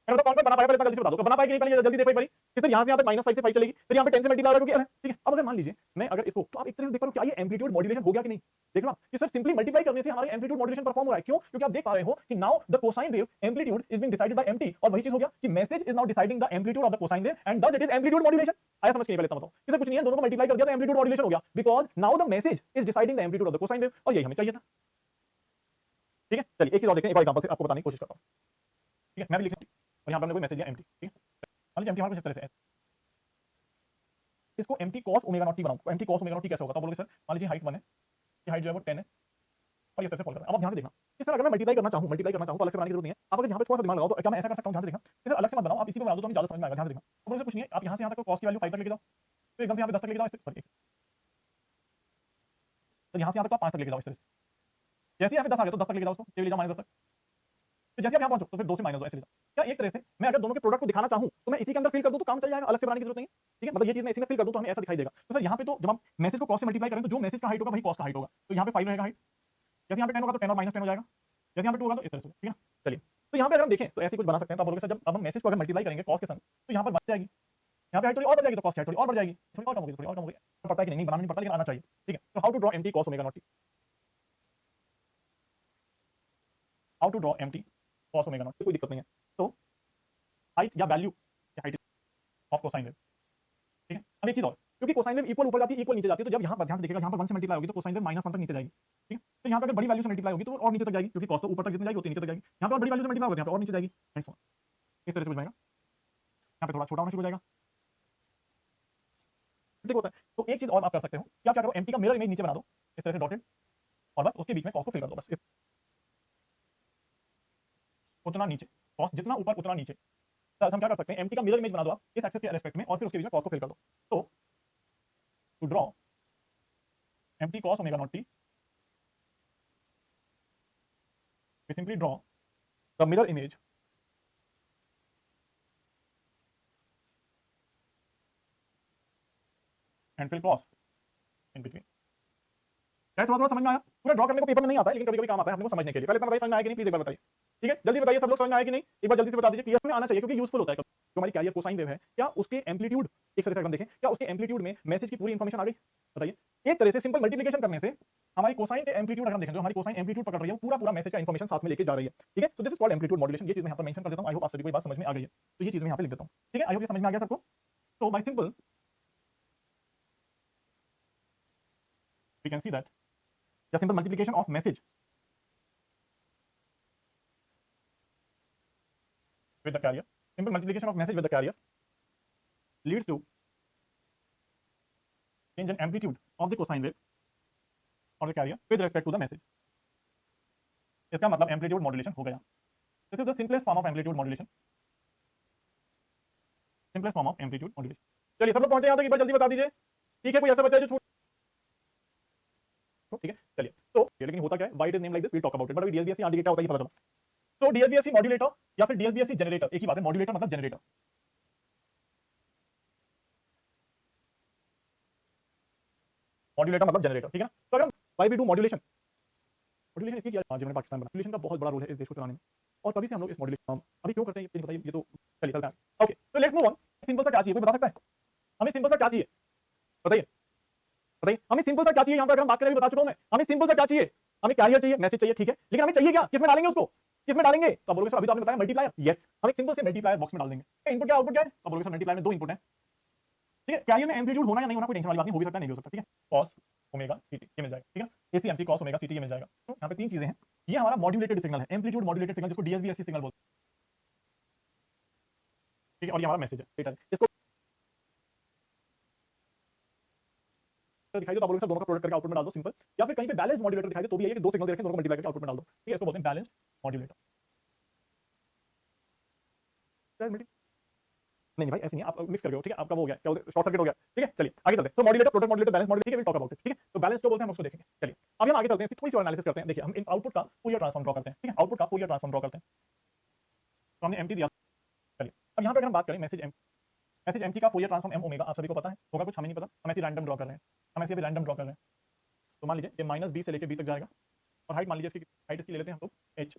अगर कौन कौन बना पाएगा, इतना जल्दी से बता दो, बना पाएगी नहीं, पहले जल्दी देखो एक बारी कि सर यहां से यहां तक -5 से 5 चलेगी, फिर यहां पे 10 से मल्टीप्लाई होगा, क्योंकि ठीक है। अब अगर मान लीजिए मैं अगर इसको, तो आप एक तरह से देख पा रहे हो क्या ये एम्पलीट्यूड मॉड्यूलेशन हो गया कि नहीं। देख लो कि सर सिंपली मल्टीप्लाई करने से हमारा एम्पलीट्यूड मॉड्यूलेशन परफॉर्म हो रहा है, क्यों? क्योंकि आप देख पा रहे हो कि now the cosine wave amplitude is being decided by MT, और वही चीज हो गया कि message is now deciding the amplitude of the cosine wave and that it is amplitude modulation. आया समझ के? पहले बताओ कि सर कुछ नहीं है, दोनों को मल्टीप्लाई कर दिया तो एम्पलीट्यूड मॉड्यूलेशन हो गया, because now the message is deciding the amplitude of the cosine wave, और यही हमें चाहिए था, ठीक है। चलिए एक चीज और देखते हैं, एक और एग्जांपल से आपको बताने की कोशिश करता हूं, ठीक है। मैं भी लिख, और यहां पर हमने कोई मैसेज दिया एमटी, ठीक है। मान लीजिए एमटी हमारा कुछ इस तरह से है, इसको MT cos omega not T बनाऊं, तो MT cos omega not T कैसे होगा? तो बोलोगे सर मान लीजिए हाइट 1 है, ये हाइट जो है वो 10 है और इस तरह से फॉलो करना है। अब ध्यान से देखना, इस तरह अगर मैं मल्टीप्लाई करना चाहूं तो अलग से बनाने की जरूरत नहीं है। आप अगर यहाँ पे थोड़ा सा दिमाग लगाओ तो क्या मैं ऐसा कर सकता हूँ, ध्यान से देखना, इसे अलग से मत बनाओ, आप इसी में बना दो तो हमें ज्यादा समझ में आएगा। ध्यान से देखना, अब मुझे कुछ नहीं है, आप यहाँ से यहाँ तक कॉस्ट की वैल्यू 5 तक लेके जाओ, फिर एकदम से यहाँ पे 10 तक लेके जाओ, सॉरी तो यहाँ से यहाँ तक आप 5 तक लेके जाओ इस तरह से। जैसे यहाँ पे 10 आ गया तो 10 तक लेके जाओ उसको, ले जाओ -10 तक। तो जैसे आप यहाँ पहुंचो तो फिर 2 से माइनस दो, ऐसे ले जाओ। क्या एक तरह से मैं अगर दोनों के प्रोडक्ट को दिखाना चाहूं तो मैं इसी के अंदर फिल कर दूं तो काम चल जाएगा, अलग से बनाने की जरूरत नहीं है। ठीक है, मतलब ये चीज मैं इसी में फिल कर दूं तो हमें ऐसा दिखाई देगा। तो सर यहाँ पे तो जब हम मैसेज को कॉस्ट से मल्टीप्लाई करें तो जो मैसेज का हाइट होगा वही कॉस्ट का हाइट होगा। तो यहाँ पे 5 रहेगा हाइट, जैसे यहाँ पे 10 होगा तो 10 और -10 हो जाएगा, जैसे यहाँ पे 2 होगा तो इस तरह से। ठीक है, चलिए तो यहाँ पे अगर हम देखें तो ऐसे कुछ बना सकते हैं। तो आप बोलोगे सर जब अब हम मैसेज को अगर मल्टीप्लाई करेंगे कॉस्ट के संग तो यहाँ पर बढ़ जाएगी, यहाँ पे हाइट थोड़ी और बढ़ जाएगी तो कॉस्ट हाइट थोड़ी और बढ़ जाएगी, थोड़ी और कम होगी, थोड़ी और कम होगी। पता है कि नहीं, बनाना नहीं पड़ता लेकिन आना चाहिए। ठीक है, तो how to draw empty cos omega not T, how to draw empty cos omega not, कोई दिक्कत नहीं है। तो हाइट या value height of cosine wave. ठीक है, अब एक चीज और, क्योंकि कोसाइन वेव इक्वल ऊपर जाती है इक्वल नीचे जाती है, तो जब यहाँ पर ध्यान से देखिएगा यहाँ पर 1 से मल्टीप्लाई होगी तो कोसाइन वेव -1 तक नीचे जाएगी। ठीक है, तो यहाँ पे अगर बड़ी वैल्यू से मल्टीप्लाई होगी तो और नीचे तक जाएगी, क्योंकि कॉस तो ऊपर तक जितनी जाएगी उतनी नीचे तक जाएगी। यहाँ पे और बड़ी वैल्यू से मल्टीप्लाई होगी यहाँ पे और नीचे जाएगी, इस तरह से हो जाएगा। यहाँ पे थोड़ा छोटा होना शुरू हो जाएगा, ठीक होता है। तो एक चीज और आप कर सकते हो, क्या क्या करो, एम्प्टी का मिरर इमेज नीचे बना दो इस तरह से डॉटेड, और बस उसके बीच में कॉस को फिल कर दो, बस उतना नीचे, कॉस जितना ऊपर उतना नीचे। तो हम क्या कर सकते हैं, एम्प्टी का मिरर इमेज बना दो आप इस एक्सेस के रेस्पेक्ट में, और फिर उसके बीच में कॉस को फिल कर दो। तो to draw empty cos omega not T, we simply draw the mirror image and fill cos in between। क्या थोड़ा थोड़ा समझ में आया? पूरा ड्रॉ करने को पेपर में नहीं आता है लेकिन कभी कभी काम आता है अपने को समझने के लिए। पहले इतना बताइए समझ में आया कि नहीं, प्लीज एक बार बताइए। ठीक है, जल्दी बताइए, सब लोग समझ में आया कि नहीं, एक बार जल्दी से बता दीजिए। क्लियर में आना चाहिए क्योंकि यूजफुल होता है। जो हमारी कैरियर कोसाइन वेव है, क्या उसके एम्पलीट्यूड एक तरह से हम देखें, क्या उसके एम्पलीट्यूड में मैसेज की पूरी इंफॉर्मेशन आ गई? बताइए। एक तरह से सिंपल मल्टीप्लिकेशन करने से हमारी कोसाइन के एम्पलीट्यूड अगर हम देखें, जो हमारी कोसाइन एम्पलीट्यूड पकड़ रही है वो पूरा पूरा मैसेज का इंफॉर्मेशन साथ में लेके जा रही है। ठीक है, so this is called amplitude modulation. ये चीज मैं यहाँ पर मेंशन कर देता हूँ। आई होप आप सभी को ये बात समझ में आ गई है, तो ये चीज मैं यहाँ पे लिख देता हूँ। ठीक है, आई होप ये समझ में आ गया सबको। तो bye simple we can see that the simple multiplication of message with the carrier, simple multiplication of message with the carrier leads to change in amplitude of the cosine wave of the carrier with respect to the message। इसका मतलब amplitude modulation हो गया। This is the simplest form of amplitude modulation, simplest form of amplitude modulation। चलिए सब लोग पहुंचे यहाँ तक, एक बार जल्दी बता दीजिए। ठीक है, कोई ऐसा बच्चा है जो छूट, ठीक है चलिए। तो लेकिन होता क्या है, why it is name like this, we talk about it, but अभी डीएसबीएससी आदि क्या होता है ये पता चला। तो डीएसबीएससी मॉड्यूलेटर या फिर डीएसबीएससी जनरेटर एक ही बात है, मॉड्यूलेटर मतलब जनरेटर। मॉड्यूलेटर मतलब जनरेटर, ठीक है ना। तो अगर why we do modulation, modulation इसलिए किया जिन्होंने पाकिस्तान बना, मॉड्यूलेशन का बहुत बड़ा रोल है इस देश को चलाने में, और तभी से हम लोग इस मॉड्यूलेशन अभी क्यों करते हैं ये बताइए, ये तो चलिए चलता है। ओके, तो लेट्स मूव ऑन। सिंपल सा क्या चाहिए, कोई बता सकता है हमें सिंपल सा क्या चाहिए? बताइए बताइए, हमें सिंपल सा क्या चाहिए? यहाँ पर अगर हम बात करें, बता चुका हूं मैं, हमें सिंपल सा क्या चाहिए? हमें कैरियर चाहिए, मैसेज चाहिए, ठीक है, लेकिन हमें चाहिए क्या, किसमें डालेंगे उसको, किसमें डालेंगे? तो बोलोगे सर अभी तो आपने बताया मल्टीप्लायर, यस, हम एक सिंपल से मल्टीप्लायर बॉक्स में डाल देंगे। इनपुट क्या आउटपुट क्या है? तो बोलोगे सर मल्टीप्लायर में दो इनपुट है, ठीक है। कैरियर में एम्पलीट्यूड होना या नहीं होना कोई टेंशन वाली बात नहीं, हो भी सकता है नहीं भी हो सकता, ठीक है। कॉस ओमेगा सीटी ये मिल जाएगा, ठीक है, एसी एम्प्टी कॉस ओमेगा सीटी ये मिल जाएगा। तो यहाँ पे तीन चीजें हैं, ये हमारा मॉड्यूलेटेड सिग्नल है, एम्पलीट्यूड मॉड्यूलेटेड सिग्नल जिसको डीएसबीएससी सिग्नल बोलते हैं, ठीक है, और ये हमारा मैसेज है, ठीक है। इसको दिखाई दो, तो बोलोगे सर दोनों का प्रोडक्ट करके आउटपुट में डाल दो, सिंपल। या फिर कहीं पे बैलेंस मॉड्यूलेटर दिखाई दे तो भी है कि दो सिग्नल दे रखे हैं, दोनों को मल्टीप्लाई करके आउटपुट में डाल दो, ठीक है, इसको बोलते हैं बैलेंस मॉड्यूलेटर। नहीं भाई ऐसे नहीं, आप मिक्स कर गए हो, ठीक है, आपका वो हो गया, क्या शॉर्ट सर्किट हो गया, ठीक है। चलिए आगे चलते हैं। तो modulator, product modulator, balance modulator, ठीक है, विल टॉक अबाउट इट, ठीक है। तो बैलेंस क्यों बोलते हैं हम उसको देखेंगे। चलिए अभी हम आगे चलते हैं, इसकी थोड़ी सी एनालिसिस करते हैं। देखिए हम इन आउटपुट का फूरियर ट्रांसफॉर्म ड्रॉ करते हैं, ठीक है, आउटपुट का फूरियर ट्रांसफॉर्म ड्रॉ करते हैं। तो हमने एम्प्टी दिया, चलिए अब यहाँ पे अगर हम बात करें मैसेज एम्प्टी का फूरियर ट्रांसफॉर्म एम ओमेगा, आप सभी को पता है, होगा कुछ हमें नहीं पता, हम ऐसे रैंडम ड्रॉ कर रहे हैं, हम ऐसे रैंडम ड्रॉ कर रहे हैं। तो मान लीजिए ये -b से लेकर b तक जाएगा, और हाइट मान लीजिए इसकी हाइट इसकी ले लेते हैं हम लोग h।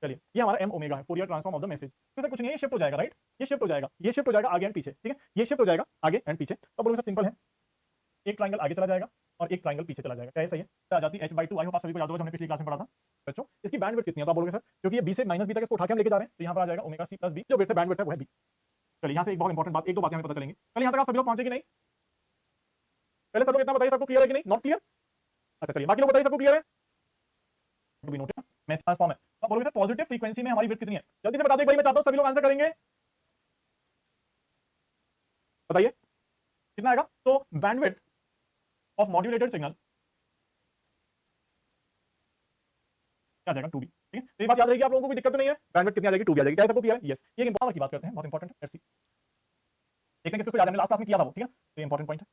चलिए ये हमारा एम ओमेगा है, Fourier transform of the message. तो सर कुछ नहीं है, ये शिफ्ट हो जाएगा, राइट, ये शिफ्ट हो जाएगा, ये शिफ्ट हो जाएगा आगे एंड पीछे, ठीक है, ये शिफ्ट हो जाएगा आगे एंड पीछे। तो बोलो सर सिंपल है, एक ट्रायंगल आगे चला जाएगा और एक ट्रायंगल पीछे चला जाएगा, क्या सही है? आ जाती है h/2। आई होप आप सभी को याद होगा, हमने पिछली क्लास में पढ़ा था बच्चों। इसकी बैंडविड्थ कितनी है? तो आप बोलोगे सर क्योंकि ये b से -b तक इसको उठा के हम लेके जा रहे हैं, तो यहाँ पर आ जाएगा ओमेगा c + b, जो बैंडविड्थ है वो है b। चलिए यहाँ से एक बहुत इंपॉर्टेंट बात, एक दो बातें हमें पता चलेंगी। चलिए यहाँ तक आप सभी लोग पहुंचे कि नहीं? पहले सब लोग इतना बताइए, सबको क्लियर है कि नहीं, नॉट क्लियर? अच्छा चलिए बाकी लोग बताइए सबको क्लियर है। भी नोट मैसेज ट्रांसफॉर्म है। तो बोलोगे सर पॉजिटिव फ्रीक्वेंसी में हमारी विड्थ कितनी है? जल्दी से बता दो एक बार, मैं चाहता हूं सभी लोग आंसर करेंगे, बताइए कितना आएगा। तो बैंडविड्थ ऑफ मॉड्यूलेटेड सिग्नल क्या आ जाएगा 2b, ठीक है। तो ये बात याद रहेगी आप लोगों को, कोई दिक्कत तो नहीं है। बैंडविड्थ कितनी आ जाएगी 2b आ जाएगी, क्या सबको क्लियर है? यस। ये पावर की बात करते हैं, बहुत इंपॉर्टेंट है। एससी देखते हैं किसको याद है, लास्ट क्लास में किया था वो, ठीक है। तो ये इंपॉर्टेंट पॉइंट है,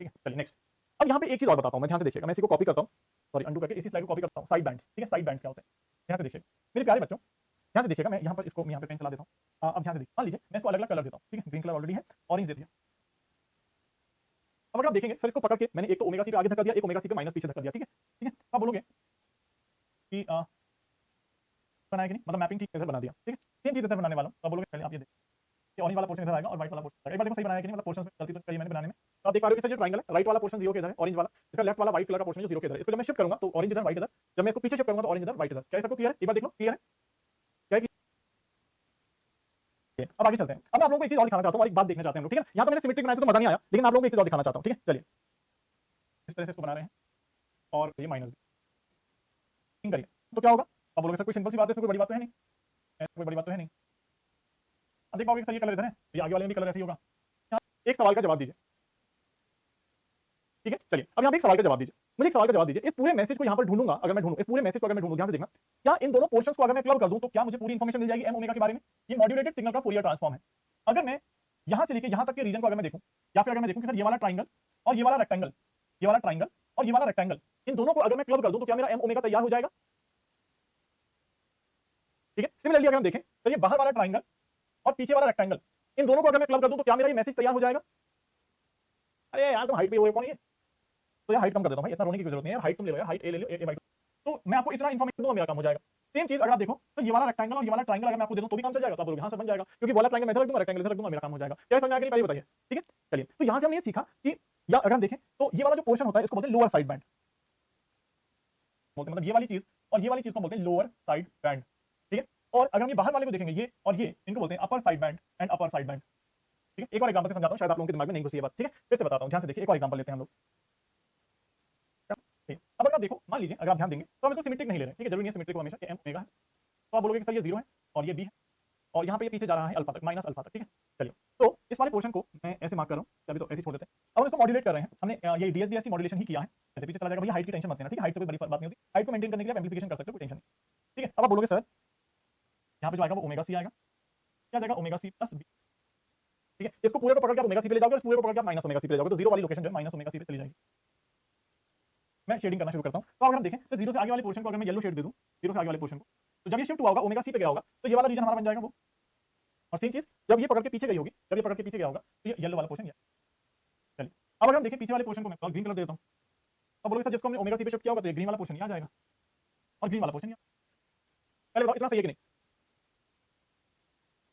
ठीक है। चलिए नेक्स्ट। अब यहाँ पे एक चीज और बताता हूँ मैं, ध्यान से देखिएगा। मैं इसी को कॉपी करता हूँ, सॉरी अंडू करके इसी स्लाइड को कॉपी करता हूँ। साइड बैंड्स, ठीक है। साइड बैंड्स क्या होते हैं, ध्यान से देखिएगा मेरे प्यारे बच्चों, ध्यान से देखिएगा। मैं यहाँ पर इसको यहाँ पे पेन चला देता हूँ। अब ध्यान से देखिए, मान लीजिए मैं इसको अलग अलग कलर देता हूँ, ठीक है। ग्रीन कलर ऑलरेडी है, ऑरेंज दे दिया। अब अगर आप देखेंगे सर, इसको पकड़ के मैंने एक तो ओमेगा सी पे आगे धक्का दिया, एक ओमेगा सी पे माइनस पीछे धक्का दिया, ठीक है, ठीक है। आप बोलोगे कि बनाया कि नहीं, मतलब मैपिंग ठीक से बना दिया, ठीक है। सेम चीज बनाने वाला हूं, तो आप बोलोगे पहले आप ये देखिए, ऑरेंज वाला पोर्शन इधर आएगा और व्हाइट वाला पोर्शन, एक बार देखो सही बनाया कि नहीं, मतलब पोर्शन में गलती तो करी मैंने बनाने में। तो आप देख पा रहे हो कि सर ये ट्रायंगल है, राइट वाला पोर्शन 0 के इधर है, ऑरेंज वाला, इसका लेफ्ट वाला व्हाइट कलर का पोर्शन जो 0 के इधर है। इसको जब मैं शिफ्ट करूंगा तो ऑरेंज इधर व्हाइट इधर, जब मैं इसको पीछे शिफ्ट करूंगा तो ऑरेंज इधर व्हाइट इधर। क्या सबको क्लियर है? एक बार देख लो, क्लियर है क्या? अब आगे चलते हैं। अब मैं आप लोगों को एक चीज और दिखाना चाहता हूं और एक बात देखना चाहते हैं हम लोग, ठीक है। यहां तो मैंने सिमेट्रिक बनाया तो मजा नहीं आया, लेकिन आप लोगों को एक चीज और दिखाना चाहता हूं, ठीक है। चलिए इस तरह से इसको बना रहे हैं और ये माइनस करिए तो क्या होगा? अब बोलोगे सर कोई सिंपल सी बात है, इसमें कोई बड़ी बात तो है नहीं, कोई बड़ी बात तो है नहीं। अब देख पाओगे सर ये कलर इधर है, ये आगे वाले में भी कलर ऐसे ही होगा। एक सवाल का जवाब दीजिए, ठीक है। चलिए अब यहाँ पे एक सवाल का जवाब दीजिए, मुझे एक सवाल का जवाब दीजिए। इस पूरे मैसेज को यहाँ पर ढूंढूंगा, अगर मैं ढूंढूं इस पूरे मैसेज को, अगर मैं ढूंढूं, ध्यान से देखना, क्या इन दोनों पोर्शंस को अगर मैं क्लब कर दूं तो क्या मुझे पूरी इंफॉर्मेशन मिल जाएगी एम ओमेगा के बारे में? ये मॉड्यूलेटेड सिग्नल का फूरियर ट्रांसफॉर्म है। अगर मैं यहाँ से लेके यहाँ तक के रीजन को अगर मैं देखूं, या फिर अगर मैं देखूं कि सर ये वाला ट्राइंगल और ये वाला रेक्टेंगल, ये वाला ट्राइंगल और ये वाला रेक्टेंगल, इन दोनों को अगर मैं क्लब कर दूं तो क्या मेरा एम ओमेगा तैयार हो जाएगा? ठीक है। सिमिलरली अगर हम देखें तो ये बाहर वाला ट्राइंगल और पीछे वाला रेक्टेंगल, इन दोनों को अगर मैं क्लब कर दूं तो क्या मेरा ये मैसेज तैयार हो जाएगा? अरे यार तुम हाइट पे हुए कौन है? तो यार हाइट कम कर देता हूं भाई, इतना रोने की जरूरत नहीं है यार। हाइट तुम ले लो यार, हाइट ए ले लो, ए बाई 2। तो मैं आपको इतना इन्फॉर्मेशन दूंगा, मेरा काम हो जाएगा। सेम चीज अगर आप देखो तो ये वाला रेक्टेंगल और ये वाला ट्रायंगल अगर मैं आपको दे दूं तो भी काम चल जाएगा। तो आप बोलोगे हां सर बन जाएगा, क्योंकि वाला ट्रायंगल मैं इधर रख दूंगा, रेक्टेंगल इधर रख दूंगा, मेरा काम हो जाएगा। क्या समझ में आ गया? पहले बताइए, ठीक है। चलिए तो यहां से हमने ये सीखा कि या अगर हम देखें तो ये वाला जो पोर्शन होता है इसको बोलते हैं लोअर साइड बैंड बोलते हैं, मतलब ये वाली चीज और ये वाली चीज को बोलते हैं लोअर साइड बैंड, ठीक है। और अगर हम ये बाहर वाले को देखेंगे, ये और ये, इनको बोलते हैं अपर side band and upper side band, ठीक है। एक और एग्जांपल से समझाता हूं, शायद आप लोगों के दिमाग में नहीं घुसी ये बात, ठीक है। फिर से बताता हूं, ध्यान से देखिए। एक और एग्जांपल लेते हैं हम लोग। अब अगर आप देखो, मान लीजिए अगर आप ध्यान देंगे तो हम इसको सिमेट्रिक नहीं ले रहे, ठीक है। जरूरी नहीं है सिमेट्रिक को हमेशा एम ओमेगा है। तो आप बोलोगे कि सर ये 0 है और ये b है और यहाँ पे ये पीछे जा रहा है अल्फा तक, माइनस अल्फा तक, ठीक है। चलिए तो इस वाले पोर्शन को मैं ऐसे मार्क कर रहा हूँ, अभी तो ऐसे छोड़ देते हैं। अब हम इसको मॉड्यूलेट कर रहे हैं, हमने ये डीएसबीएससी मॉड्यूलेशन ही किया है। ऐसे पीछे चला जाएगा भैया, हाइट की टेंशन मत लेना, ठीक है। हाइट से कोई बड़ी बात नहीं होती, हाइट को मेंटेन करने के लिए एम्प्लीफिकेशन कर सकते हो, कोई टेंशन नहीं, ठीक है। अब आप बोलोगे सर यहाँ पे जो आएगा वो ओमेगा सी आएगा, क्या जाएगा? ओमेगा सी प्लस बी, ठीक है। इसको पूरे को पकड़ के आप ओमेगा सी पे ले जाओगे और पूरे को पकड़ के आप माइनस ओमेगा सी पे ले जाओगे, तो 0 वाली लोकेशन जो है माइनस ओमेगा सी पे चली जाएगी। मैं शेडिंग करना शुरू करता हूं। तो अगर हम देखें तो 0 से आगे वाले पोर्शन को अगर मैं येलो शेड दे दूं, 0 से आगे वाले पोर्शन को, तो जब ये शिफ्ट हुआ होगा ओमेगा सी पे गया होगा तो ये वाला रीजन हमारा बन जाएगा वो। और सेम चीज जब ये पकड़ के पीछे गई होगी, जब ये पकड़ के पीछे गया होगा तो ये येलो वाला पोर्शन ये। चलिए अब अगर हम देखें पीछे वाले पोर्शन को मैं ग्रीन कलर दे देता हूं, अब बोलोगे सर जिसको हमने ओमेगा सी पे शिफ्ट किया होगा तो ये ग्रीन वाला पोर्शन ये आ जाएगा और ग्रीन वाला पोर्शन ये। पहले बताओ इतना सही है कि नहीं?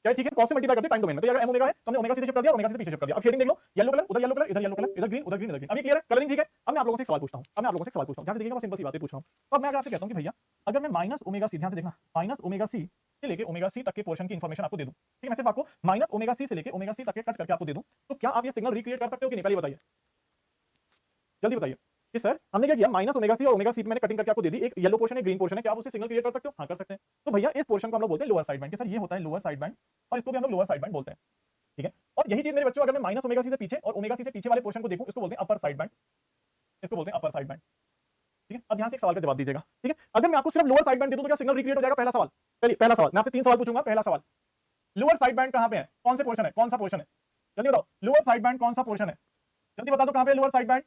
क्या ठीक है? कॉस से मल्टीप्लाई करते टाइम डोमेन में, तो अगर एम ओमेगा है तो हमने ओमेगा सी से शिफ्ट कर दिया, ओमेगा सी से पीछे शिफ्ट कर दिया। अब शेडिंग देख लो, येलो कलर उधर येलो कलर, इधर येलो कलर, इधर ग्रीन, उधर ग्रीन, इधर ग्रीन। अब ये क्लियर है? कलरिंग ठीक है। अब मैं आप लोगों से एक सवाल पूछता हूं, अब मैं आप लोगों से एक सवाल पूछता हूं, ध्यान से देखिएगा, बहुत सिंपल सी बातें पूछ रहा हूं। तो अब मैं अगर आपसे कहता हूं कि भैया अगर मैं माइनस ओमेगा सी, ध्यान से देखना, माइनस ओमेगा सी से लेके ओमेगा सी तक के पोर्शन की इंफॉर्मेशन आपको दे दूं, ठीक है। मैं सिर्फ आपको माइनस ओमेगा सी से लेके ओमेगा सी तक के कट करके आपको दे दूं, तो क्या आप ये सिग्नल रिक्रिएट कर सकते हो कि नहीं? पहले बताइए, जल्दी बताइए कि सर हमने क्या किया, माइनस ओमेगा सी और ओमेगा सी पे मैंने कटिंग करके आपको दे दी, एक येलो पोर्शन है, ग्रीन पोर्शन है, क्या आप उससे सिग्नल क्रिएट कर सकते हो? हाँ कर सकते हैं। तो भैया इस पोर्शन को हम लोग बोलते हैं लोअर साइड बैंड, कि सर ये होता है लोअर साइड बैंड और इसको भी हम लोग लोअर साइड बैंड बोलते हैं, ठीक है। और यही चीज मेरे बच्चों अगर मैं माइनस ओमेगा सी से पीछे और ओमेगा सी से पीछे वाले पोर्शन को देखूं, इसको बोलते हैं अपर साइड बैंड, इसको बोलते हैं अपर साइड बैंड, ठीक है। अब ध्यान से एक सवाल का जवाब दीजिएगा, ठीक है। अगर मैं आपको सिर्फ लोअर साइड बैंड दे दूं तो क्या सिग्नल रिक्रिएट हो जाएगा? पहला सवाल, चलिए पहला सवाल मैं आपसे 3 सवाल पूछूंगा। पहला सवाल, लोअर साइड बैंड कहां पे है? कौन से पोर्शन है? कौन सा पोर्शन है? जल्दी बताओ, लोअर साइड बैंड कौन सा पोर्शन है? जल्दी बता दो कहां पे लोअर साइड बैंड।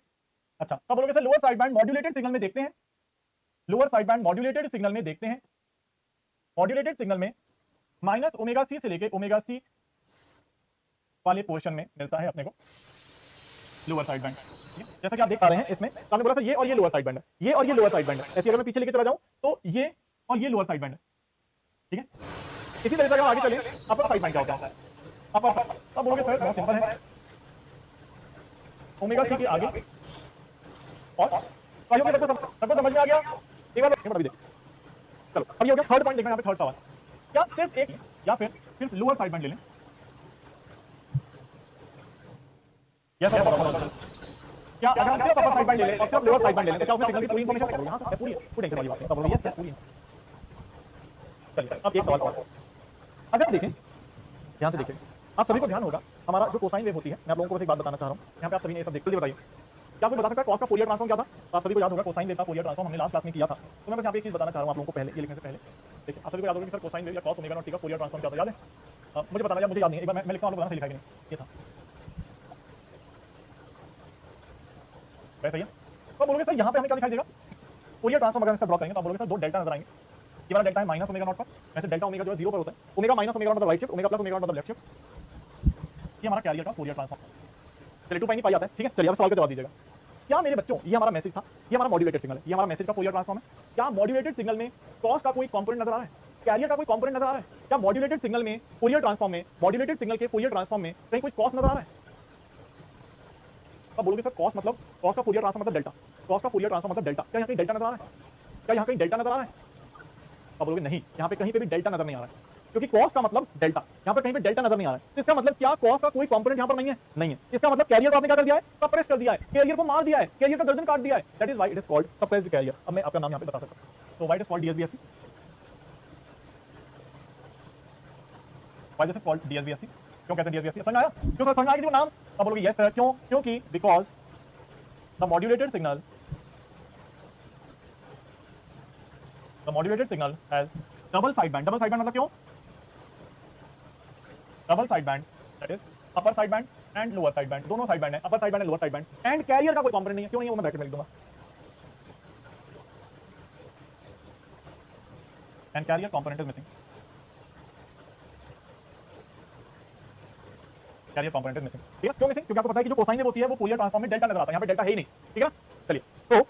अच्छा तब बोलोगे sir lower side band modulated signal में देखते हैं, lower side band modulated signal में देखते हैं, मॉड्यूलेटेड सिग्नल में माइनस ओमेगा सी से लेके ओमेगा सी वाले पोर्शन में मिलता है अपने को लोअर साइड बैंड, जैसा कि आप देख पा रहे हैं इसमें हमने बोला था ये और ये लोअर साइड बैंड है, ये और ये लोअर साइड बैंड है। ऐसे अगर मैं पीछे लेके चला जाऊं तो ये और ये लोअर साइड बैंड है, ठीक है। इसी तरह से अगर आगे चले अपर साइड बैंड क्या होता है? अपर, अब बोलोगे सर बहुत सिंपल है, ओमेगा सी के आगे और सबको समझ में आ गया? एक बार भी देख, चलो अब ये हो गया। थर्ड पॉइंट देखना, यहाँ पे थर्ड सवाल, क्या सिर्फ एक या फिर सिर्फ लोअर साइड बैंड ले लें? यस और नो। क्या अगर हम सिर्फ अपर साइड बैंड ले लें और सिर्फ लोअर साइड बैंड ले लें तो क्या उसमें सिग्नल की पूरी इंफॉर्मेशन पकड़ोगे? हां सर पूरी टेंशन वाली बात है। तब बोलो यस पूरी। चलिए अब एक सवाल और, अगर देखें ध्यान से देखें, आप सभी को ध्यान होगा हमारा जो कोसाइन वेव होती है, मैं आप लोगों को बस एक बात बताना चाह रहा हूं, यहाँ पे आप सभी ने ये सब देखते बताइए, क्या कोई बता सकता है कॉस का फोरियर ट्रांसफॉर्म क्या था? आप सभी को याद होगा कोसाइन वेव का फोरियर ट्रांसफॉर्म हमने लास्ट क्लास में किया था। तो मैं बस यहाँ पे एक चीज बताना चाह रहा हूँ आप लोगों को पहले ये लिखने से पहले। देखिए आप सभी को याद होगा कि सर कोसाइन वेव या कॉस ओमेगा नॉट टी का फोरियर ट्रांसफॉर्म क्या था, याद है? मुझे बताना, मुझे याद नहीं है, एक बार मैं लिखता हूँ, आप लोग बताना सही लिखा है कि नहीं। ये था वैसे ही है। तो बोलोगे सर यहाँ पे हमें क्या दिखाई देगा? फोरियर ट्रांसफॉर्म अगर इसका ड्रॉ करेंगे तो आप बोलोगे सर दो डेल्टा नजर आएंगे। ये वाला डेल्टा है माइनस ओमेगा नॉट पर, वैसे डेल्टा ओमेगा जो है 0 पर होता है। ओमेगा माइनस ओमेगा नॉट मतलब right shift, omega plus omega naught मतलब लेफ्ट शिफ्ट। ये हमारा कैरियर का फोरियर ट्रांसफॉर्म। चलिए 2 पाई नहीं पाई आता है, ठीक है। चलिए अब सवाल का जवाब दीजिएगा। क्या मेरे बच्चों ये हमारा मैसेज था, ये हमारा मॉड्यूलेटेड सिग्नल है, ये हमारा मैसेज का फोरियर ट्रांसफॉर्म है। क्या मॉड्यूलेटेड सिग्नल में कॉस का कोई कंपोनेंट नजर आ रहा है? कैरियर का कोई कंपोनेंट नजर आ रहा है? क्या मॉड्यूलेटेड सिग्नल में फोरियर ट्रांसफॉर्म में, मॉड्यूलेटेड सिग्नल के फोरियर ट्रांसफॉर्म में कहीं कोई कॉस नजर आ रहा है? अब बोलोगे सर कॉस मतलब, कॉस का फोरियर ट्रांसफॉर्म मतलब डेल्टा, कॉस का फोरियर ट्रांसफॉर्म मतलब डेल्टा। क्या यहाँ कहीं डेल्टा नजर आ रहा है? क्या यहाँ कहीं डेल्टा नजर आ रहा है? अब बोलोगे नहीं, यहाँ पे कहीं पे भी डेल्टा नजर नहीं आ रहा है, क्योंकि कॉस का मतलब डेल्टा, यहाँ पे कहीं पे डेल्टा नजर नहीं आ रहा है। इसका मतलब क्या कॉस का कोई कंपोनेंट यहाँ पर नहीं है? नहीं है। इसका मतलब कैरियर को आपने क्या कर दिया है? सप्रेस कर दिया है, कैरियर को मार दिया है, कैरियर का गर्दन काट दिया है। That is why it is called suppressed career. अब मैं आपका नाम यहाँ पे बता सकता हूँ। तो why it is called DSBSC, why this is called DSBSC. क्यों कहते हैं डीएसबीएससी? समझ आया? क्यों सर समझ आया किसी को नाम? अब बोलोगे यस सर, क्यों? क्योंकि because the modulated signal, the modulated signal has double sideband. Double sideband मतलब क्यों? Double sideband, that is upper sideband and lower sideband. दोनों sideband है, upper sideband and lower sideband. And carrier का कोई component नहीं है। क्यों नहीं है वो मैं ब्रैकेट में लिख दूंगा। And carrier component is missing. Carrier component is missing. ठीक है? क्यों missing? क्योंकि आपको पता है कि जो कोसाइन वेव होती है वो फोरियर ट्रांसफॉर्म में डेल्टा नजर आता है, यहाँ पे डेल्टा है ही नहीं। ठीक है ना? चलिए, तो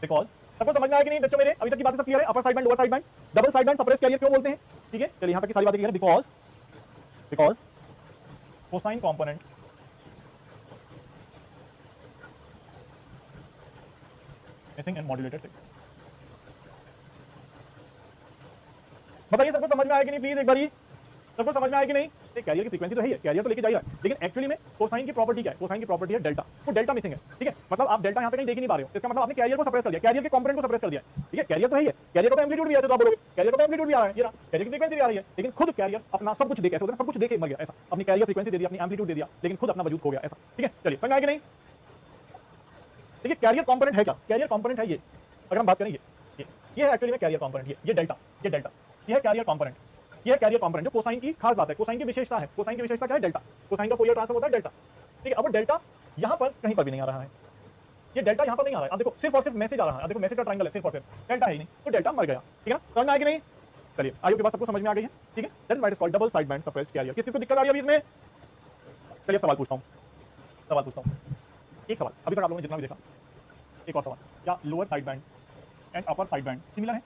बिकॉज सबको समझ में आया कि नहीं बच्चों मेरे? अभी तक की बातें सब क्लियर है? Upper sideband, lower sideband, double sideband suppress carrier क्यों बोलते हैं? ठीक है, चलिए यहाँ तक की सारी बातें क्लियर है। Because cosine component missing in modulated signal. बताइए सबको समझ में आया कि नहीं? प्लीज एक बार सबको समझ में आया कि नहीं? कैरियर की फ्रीक्वेंसी तो है, कैरियर तो लेके जा ही रहा है, लेकिन एक्चुअली में कोसाइन की प्रॉपर्टी क्या है? कोसाइन की प्रॉपर्टी है डेल्टा। वो डेल्टा मिसिंग है। ठीक है, मतलब आप डेल्टा यहाँ पे कहीं देख ही नहीं पा रहे हो। इसका मतलब आपने कैरियर को सप्रेस कर दिया, कैरियर के कंपोनेंट को सप्रेस कर दिया। ठीक है, कैरियर तो है ही है, कैरियर का एम्पलीट्यूड भी है, तो आप बोलोगे कैरियर का एम्पलीट्यूड भी आ रहा है, ये कैरियर की फ्रीक्वेंसी भी आ रही है, लेकिन खुद कैरियर अपना सब कुछ देके, ऐसा सब कुछ देके मर गया, ऐसा अपनी कैरियर फ्रीक्वेंसी दे दी, अपनी एम्पलीट्यूड दे दिया, लेकिन खुद अपना वजूद खो गया, ऐसा। ठीक है, चलिए समझ आया कि नहीं? ठीक है, कैरियर कंपोनेंट है क्या? कैरियर कंपोनेंट है ये, अगर हम बात करें ये है एक्चुअली में कैरियर कंपोनेंट, ये डेल्टा, ये है कैरियर कंपोनेंट, ये है कैरियर कंपोनेंट। जो कोसाइन की खास बात है, कोसाइन की विशेषता है। कोसाइन की विशेषता क्या है? डेल्टा। कोसाइन का फोरियर ट्रांसफॉर्म होता है डेल्टा। ठीक है, अब डेल्टा यहाँ पर कहीं पर भी नहीं आ रहा है, ये डेल्टा यहाँ पर नहीं आ रहा है। अब देखो सिर्फ और सिर्फ मैसेज आ रहा है, अब देखो मैसेज का ट्रायंगल है, सिर्फ और सिर्फ डेल्टा है ही नहीं, तो डेल्टा मर गया। ठीक है, समझ में आया कि नहीं? चलिए आइए, बात सबको समझ में आ गई है। ठीक है, that is why it is called double sideband suppressed career. किस को दिक्कत आ रही है अभी इसमें? चलिए सवाल पूछता हूँ, एक सवाल अभी तक आप लोगों ने जितना भी देखा, एक और सवाल। क्या lower sideband and upper sideband similar है?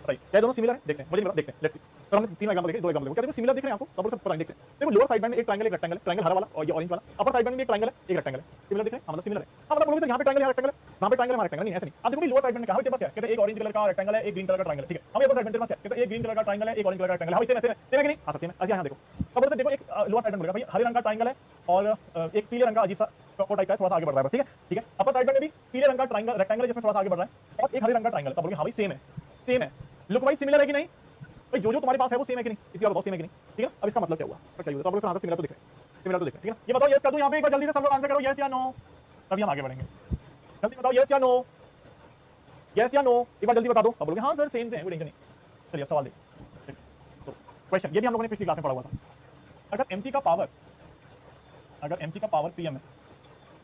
क्या दोनों सिमिलर है? देखते हैं, मुझे देखते हैं, लेट्स सी। तो हमने तीन एग्जांपल देखे, दो एग्जांपल देखे, क्या देखो सिमिलर दिख रहे हैं आपको? तो सब पता देखते हैं। देखो लोअर साइडबैंड में एक ट्रायंगल, एक रेक्टेंगल, ट्रायंगल हरा वाला और ये ऑरेंज वाला। अपर साइडबैंड में एक ट्रायंगल है, एक रेक्टेंगल है। सिमिलर दिख रहे हैं? मतलब सिमिलर है। मतलब बोलोगे सर यहाँ पे ट्रायंगल, यहाँ रेक्टेंगल, वहाँ पे ट्रायंगल, हमारा रेक्टेंगल नहीं, ऐसे नहीं। अब देखो लोअर साइडबैंड में क्या है? पास क्या कहते हैं? एक ऑरेंज कलर का रेक्टेंगल है, एक ग्रीन कलर का ट्रायंगल है। ठीक है, हम अपर साइडबैंड के पास क्या कहते हैं? एक ग्रीन कलर का ट्रायंगल है, एक ऑरेंज कलर का ट्रायंगल है। सेम है कि नहीं? हाँ सेम है। यहाँ देखो, अब बोलते देखो एक लोअर साइडबैंड बोलेगा भाई हरे रंग का ट्रायंगल है और एक पीले रंग का अजीब सा टाइप का है, थोड़ा सा आगे बढ़ रहा है। ठीक है, ठीक है। अपर साइडबैंड में भी पीले रंग का ट्रायंगल, रेक्टेंगल है जिसमें थोड़ा सा आगे बढ़ रहा है, और एक हरे रंग का ट्रायंगल है। तब बोलोगे हाँ भाई सेम है, सेम है। लुक वाइज सिमिलर है कि नहीं? भाई जो तुम्हारे पास है वो सेम है कि नहीं? इतनी बात सेम है कि नहीं? ठीक है, अब इसका मतलब क्या हुआ? क्या हुआ? तो आप लोग आंसर सिमिलर तो दिख रहा है, सिमिलर तो दिख रहा है। ठीक है, ये बताओ यस कर दूं यहाँ पे? एक बार जल्दी से सब लोग आंसर करो, यस या नो, तभी हम आगे बढ़ेंगे। जल्दी बताओ यस या नो, यस या नो, एक बार जल्दी बता दो। अब बोलोगे हाँ सर सेम है, कोई टेंशन नहीं। चलिए सवाल देखिए, तो क्वेश्चन ये भी हम लोगों ने पिछली क्लास में पढ़ा हुआ था। अगर mt का पावर, अगर mt का पावर pm है